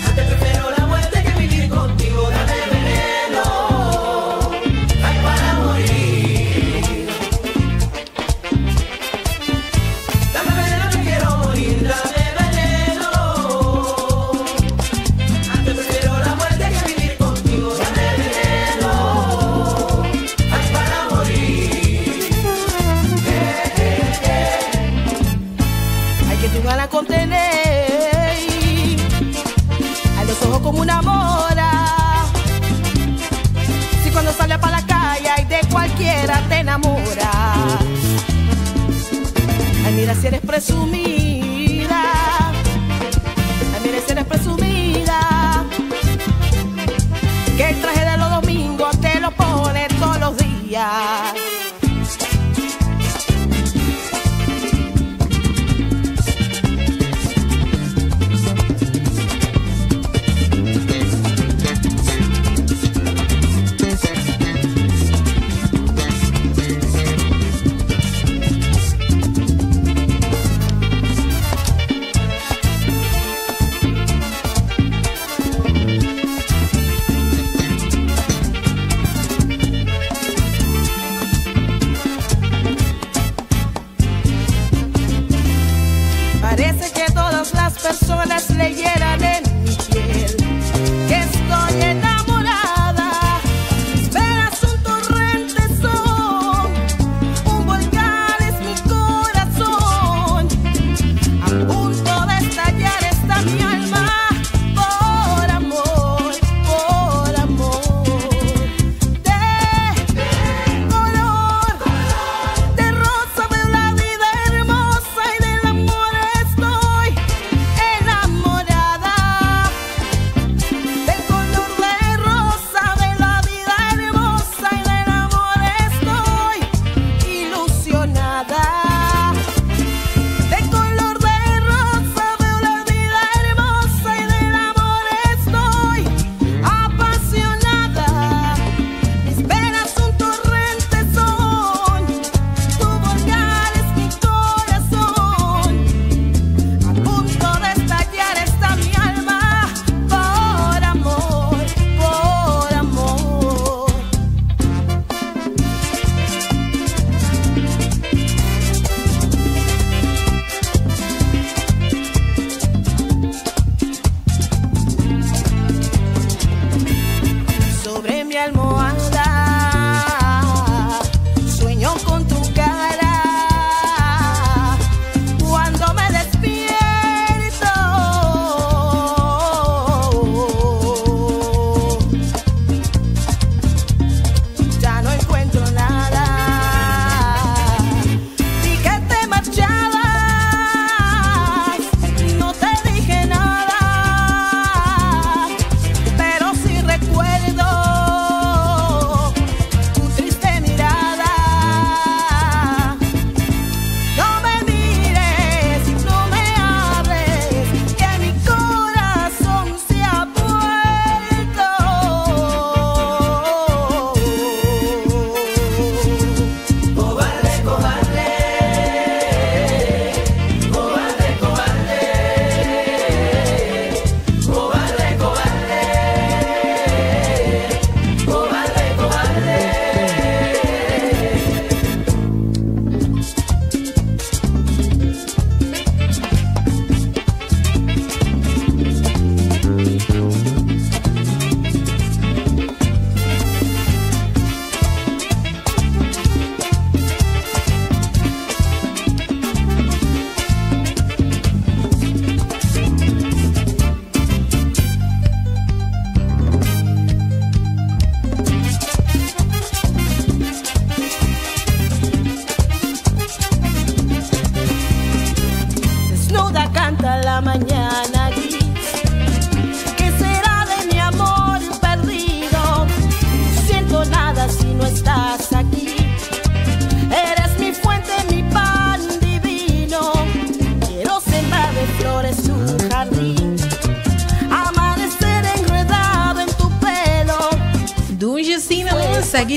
Antes prefiero la muerte que vivir contigo, dame veneno. Ay, para morir. Dame veneno que quiero morir, dame veneno. Antes prefiero la muerte que vivir contigo, dame veneno. Ay, para morir. Hay que tu gana contener a los ojos como una mora. Si cuando sales para la calle y de cualquiera te enamoras. Ay, mira si eres presumida. Ay, mira si eres presumida. Que el traje de los domingos te lo pones todos los días. Parece que todas las personas leyeran en mi piel que estoy enamorada. Mis venas son torrentes, son un volcán, es mi corazón. A punto de estallar está mi alma por amor, de color de rosa.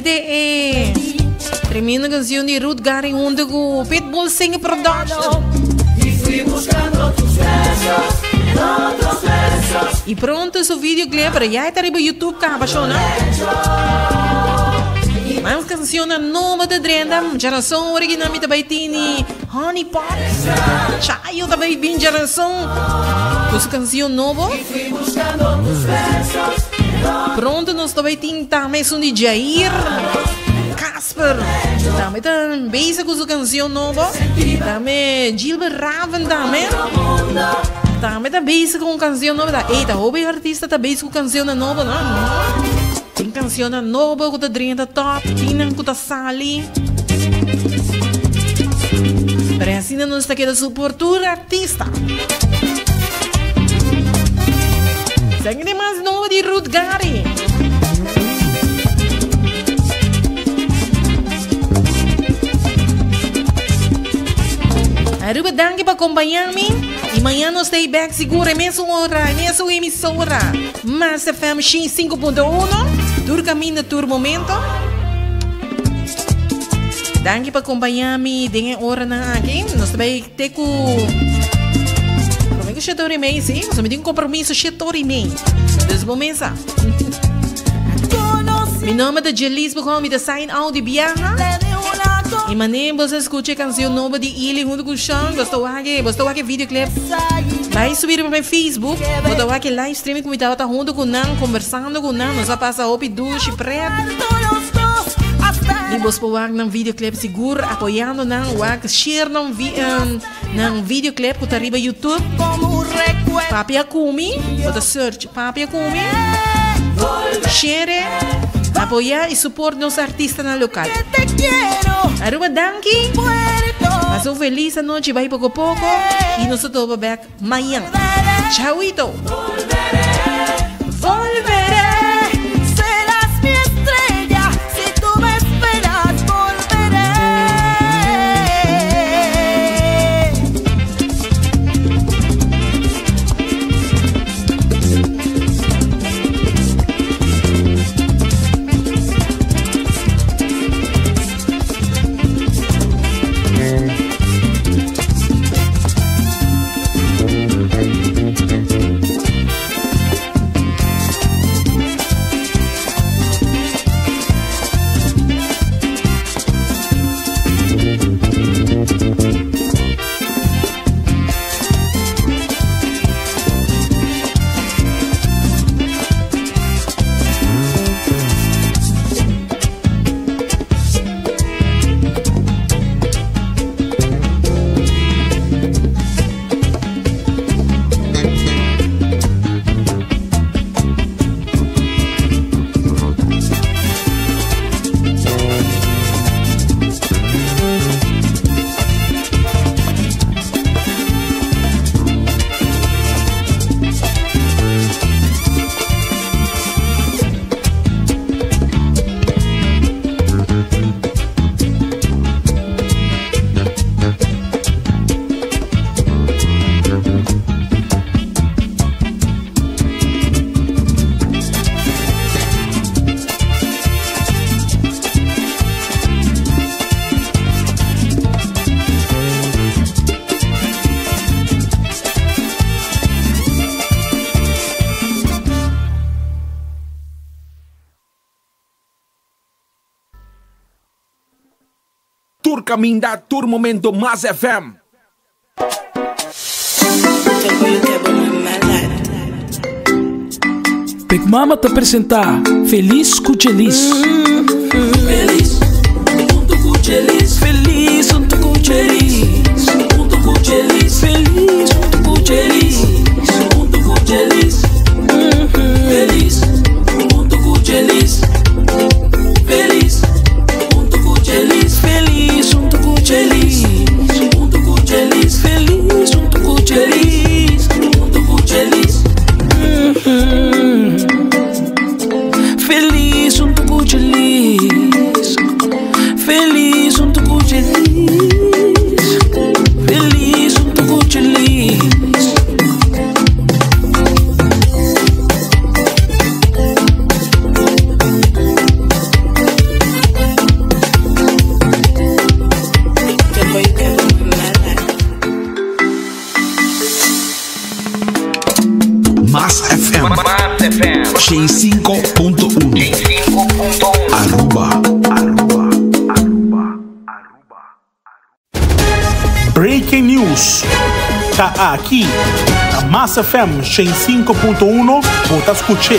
Ide tremenda canción de Ruth Gary junto con Pitbull Singer Production. Y fui buscando tus besos, otros besos. Y pronto su videoclip para ya estar en YouTube capachona. Mas canción nova de Drenda, geração original da Baitini, Honey Pot. Chayo também bem geração. Essa canção nova. Pronto, nós também temos também som de Jair, Casper. Também tem base com essa canção nova. Também Gilbert Raven também. Também tem base com canção nova. Eita, o artista tem base com canção nova, não? Tem canção nova com a Drenda Top, tem com a Sally. Para assim não está querendo suportar artista. Segue mais novo de Ruth Gary. Aruba, danke para acompanhar-me. E amanhã nós estamos back seguro, é mesmo hora, é mesmo emissora. Master FM 5.1. Tur caminho, tur momento. Danke para acompanhar-me. Dengue hora na aqui. Nós também temos como é que o setor e-mail, sim? Nós também temos compromisso setor e-mail. Desde o momento. Meu nome é Jelis, porque me sign out de viaja. E manem você escuta a canção nova de Ili junto com o Sean. Gostou aqui videoclip? Vai subir para meu Facebook. Gostou aqui live streaming como estava junto com o Nan, conversando com o Nan. Nós vamos passar o duche preto. E você pode ver um videoclip seguro, apoiando o Nan. Share um videoclip que está arriba no YouTube. Papi Akumi. Você search Papi Akumi. Share. Apoiar e suportar nossos artistas na local. Aruba danke. Mas um feliz noite, vai pouco a pouco. E nós estamos back amanhã. Tchauito. Volveré. Serás mi estrella, si tú me esperas, volveré. Tur Caminda, Tur Momento Mais FM. Big Mama te apresenta Feliz Cuchelis. Feliz, junto com Cuchelis. Feliz, junto com Cuchelis. Junto com Cuchelis. Feliz, junto com Cuchelis. Junto com Cuchelis. Feliz, junto com Cuchelis. Feliz, junto com Cuchelis. Feliz, junto com Cuchelis. Junto com Cuchelis. Feliz, junto com Cuchelis. Junto com Cuchelis. Feliz junto com Cuchelis. Feliz junto com Cuchelis. Feliz junto com Cuchelis. 105.1. Aruba. Breaking News. Tá aqui na Massa FM 105.1. Bota escutar.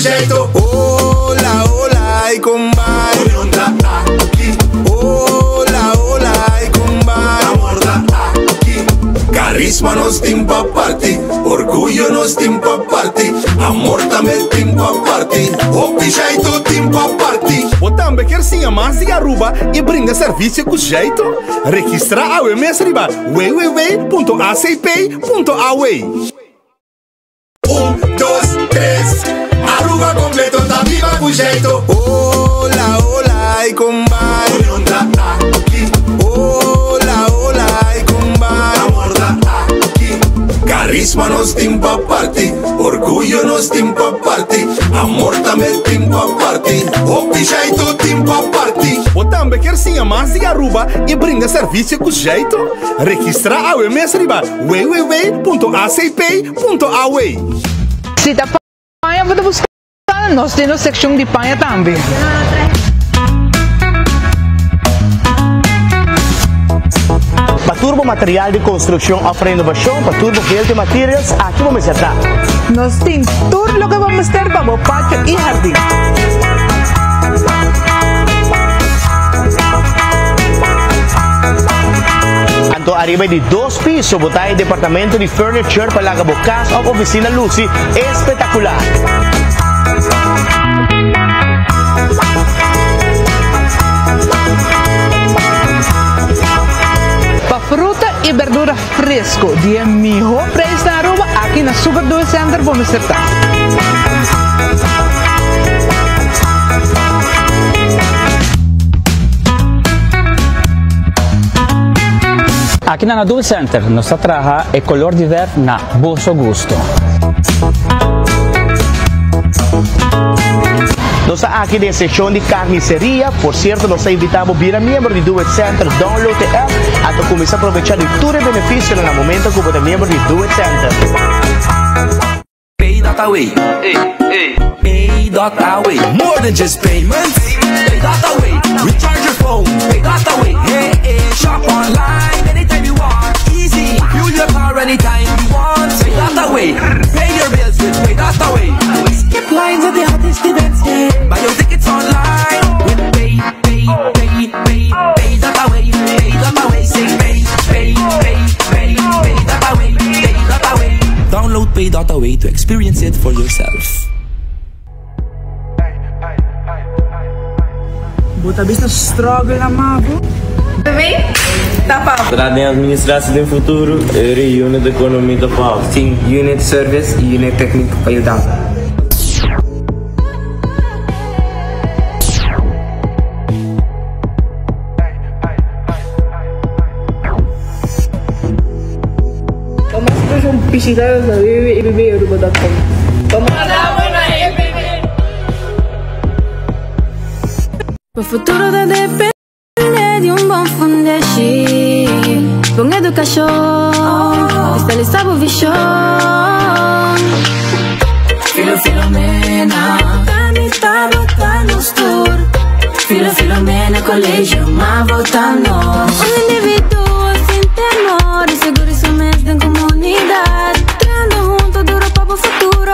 Jeito. Hola, hola, e combate. União tá aqui. Hola, hola, e combate. Amor tá aqui. Carisma nós tem pra partir. Orgulho nós tem pra partir. Amor também tem pra partir. O jeito tem pra partir. O também quer sim a mais de Aruba e brinda serviço com jeito. Registra a UMS Riba www.acp.away. 1, 2, 3. Aruba completo, tá viva com jeito. Hola, hola, e combate. União tá aqui. Hola, hola, e combate. Amor tá aqui. Carisma nós tem pra partir. Orgulho nós tem pra partir. Amor também tem pra partir. O jeito tem pra partir. O também quer sim a mais de Aruba e brinda serviço com jeito. Registra a UMS Riba www.acp.away. Se tá panha, vou buscar. Nós temos seção de panha também. Para Turbo Material de Construção oferece inovação para Turbo Building Materials. Aqui vamos estar. Nós temos tudo o que vamos ter para o pátio e jardim. Anto arriba de 2 pisos, botar em departamento de furniture para a casa ou oficina Lucy. Espetacular. Para fruta e verdura fresco, de melhor preço na Aruba, aqui na Super 2 Center vamos acertar. Aqui na Dual Center, nossa traja é color de ver na vosso gosto. Nós aqui na seção de carniceria, por certo, nós invitamos a vir membro de Dual Center, download the app, até começar a aproveitar de todo o benefício no momento como é membro de Dual Center. Pay.away. Pay.away. More than just payments. Pay.away. Recharge your phone. Pay.away. Hey, shop online anytime you want. Easy. Fuel your car anytime you want. Pay.away. Pay your bills with Pay.away. Skip lines at the hottest events. Buy your tickets online with Pay.away. Pay.away. Say Pay.away. Pay.away. Download Pay.away to experience it for yourself. Bota business struggle na mavo. Bem? Tá papo. Trata em administração do futuro, e unit de economia da papo. Sim, unit service e unit técnico para ajudar. Vamos fazer visitar a BBAruba.com. Vamos lá, O futuro depende de bom fundamento, bom educação, estabilizar a visão. Filomena, canita botamos tour. Filomena, colégio, mas voltamos. Indivíduo sem temor, seguro isso mesmo em comunidade. Treinando junto, duro para o futuro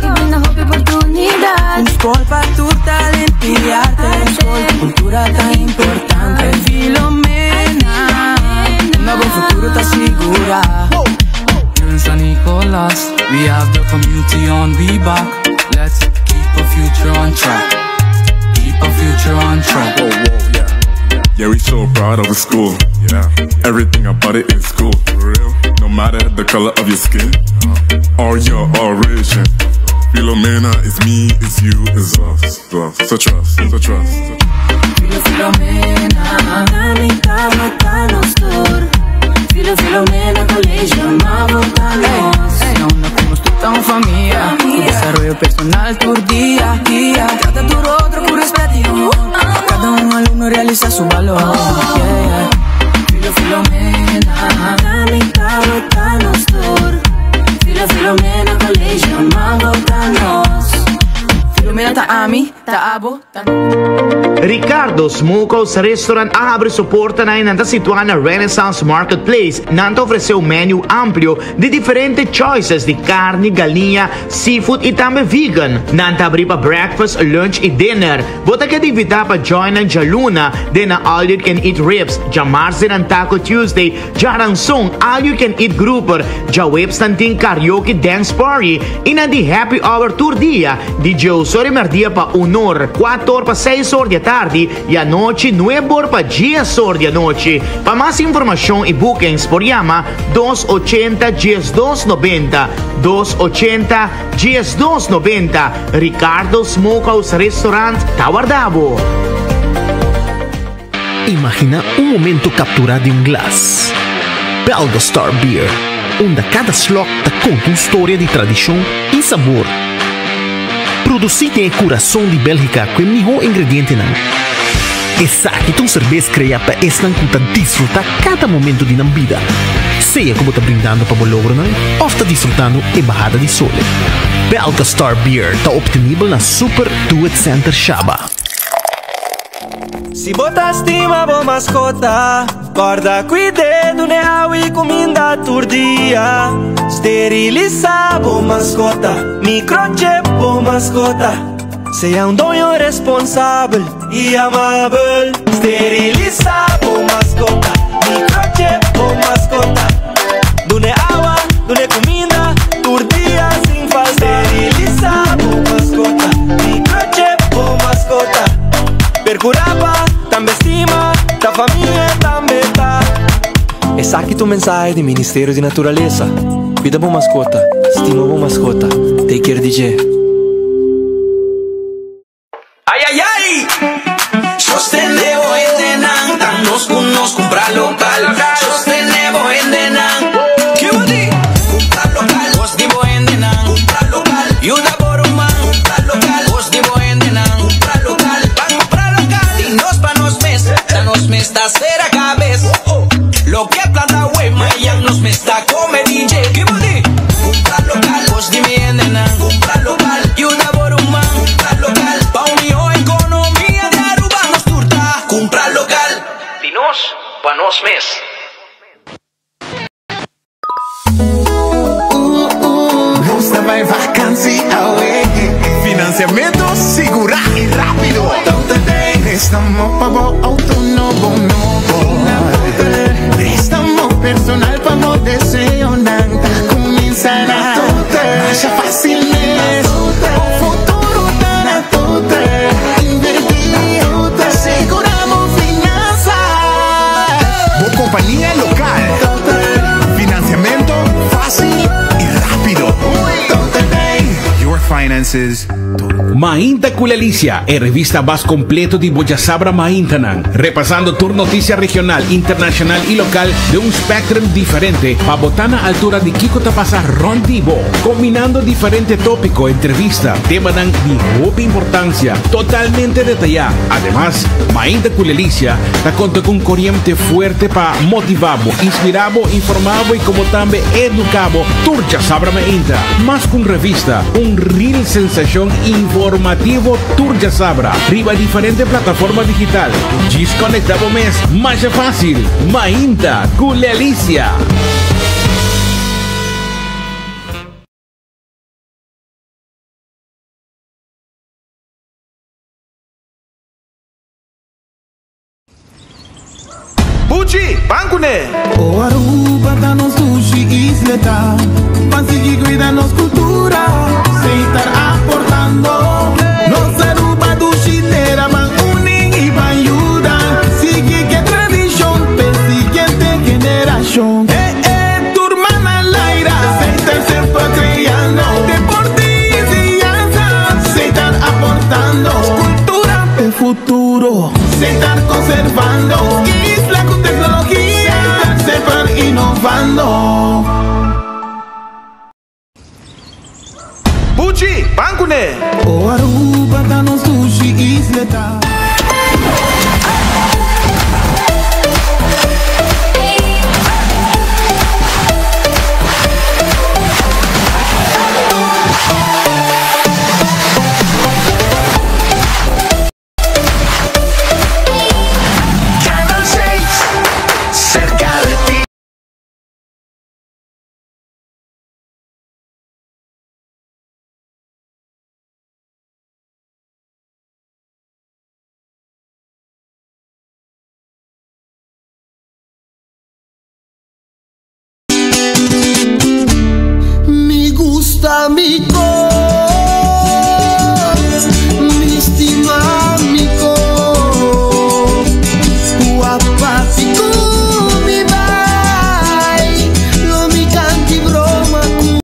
e brinda roupa e oportunidade. Escola para tu talento e arte, escola cultura tá importante. Filomena, novo futuro tá segura. Here in San Nicolas, we have the community on we back. Let's keep a future on track. Keep a future on track. Whoa, yeah. Yeah, we so proud of the school. Yeah, everything about it is cool. For real. No matter the color of your skin or your origin. Philomena, it's me, it's you, it's us. So trust. Philomena, nami tava tanos tur. Philomena, colégio, amava tanos. Una como tu tão família. Tu desarrollo personal, tur día a día. Trata tu otro con respeto. Cada alumno realiza su valor. Philomena, nami tava tanos tur. Philomena, colégio, amava tanos. Philomena ta ami, ta abo, ta Ricardo Smokehouse Restaurant abre suporta na nanta situada na Renaissance Marketplace. Nanta ofereceu um menu amplo de diferentes choices de carne, galinha, seafood e também vegan. Nanta abri para breakfast, lunch e dinner. Bota que invitar para join na Jaluna de na All You Can Eat Ribs. Ja Marzi na Taco Tuesday. Ja Ransong All You Can Eat Grouper. Ja Webstanting Karaoke Dance Party. E na de Happy Hour Tour dia. De Jousori Merdia para 1 hora, 4 horas para 6 horas da tarde e à noite 9 horas para 10 horas da noite. Para mais informação e bookings por chama 280-1290 280-1290 Ricardo Smokehouse Restaurant Tawardabo. Imagina um momento capturado em glass. Belga Star Beer, onde cada slot te conta uma história de tradição e sabor. Produzido em coração de Bélgica com o melhor ingrediente não. Exato, então cerveja criada para estar que desfrutar cada momento de nossa vida. Seja como está brindando para o logro não, ou está desfrutando a bajada de sol. Belga Star Beer está obtenível na Super Do It Center Shaba. Se botar estima boa mascota, guarda cuidado ne e comida turdia. Esterilizar boa mascota, microchip boa mascota. Seja dono responsável e amável. Esterilizar boa mascota, microchip boa mascota. Dune água, dune comida, turdia sem fazer. Esterilizar boa mascota, microchip boa mascota. Percuraba, também estima, da família também tá. Essa aqui tu mensagem do Ministério de Natureza. Cuida boa mascota, estima boa mascota. Take care, DJ. Ay, ay, ay. Sostenemos en Denan, nos comprar local. Sostenemos en Denan. ¿Qué va a decir? Comprar local. Vos digo en Denan. Comprar local. Yuda por un man. Comprar local. Vos digo en Denan. Comprar local. Van comprar local. Y nos pa' nos mes. Ya nos me está cera cabeza. Lo que planta wey, mayan nos me está come DJ. ¿Qué va a decir? Comprar local. Vos digo en Denan. Comprar local. Yuda por un man. Comprar local. Pa' unión economía de Aruba nos turta. Comprar local. Y nos pa' nos mes. Estava em vacância, financiamento segura e rápido. Préstamo pago autónomo, préstamo personal pago deseo nada. Comienza a taxa fácil mesmo. O futuro tá na tuta. Invertir, seguramos finanças. Boa companhia local. Financiamento fácil e rápido. Your finances. Mainta Culelicia, el revista más completo de Boyasabra Maintanan, repasando tu noticia regional, internacional y local de un espectro diferente, pa' botana altura de Kiko Tapasa Rondivo, combinando diferentes tópicos, entrevista, tema de mucha importancia, totalmente detallado. Además, Mainta Culelicia te cuenta con un corriente fuerte para motivar, inspirar, informar y como también educar Turcha Sabra Mainta, más que una revista, un real sensación informativo Turja Sabra, riba diferente plataforma digital. Desconectado mes, más fácil. Mainta Culelicia. Buchi, bancune. O Aruba da nos sushi isleta. Pansigi cuida nos cultura. Se estar aportando. Nos Aruba do chilera van unen y van ayudan. Sigue que tradición, pe siguiente generación. Tu hermana Laira. Se está siempre creando. Deporticia. banco, né? O Aruba da nos sushi isleta.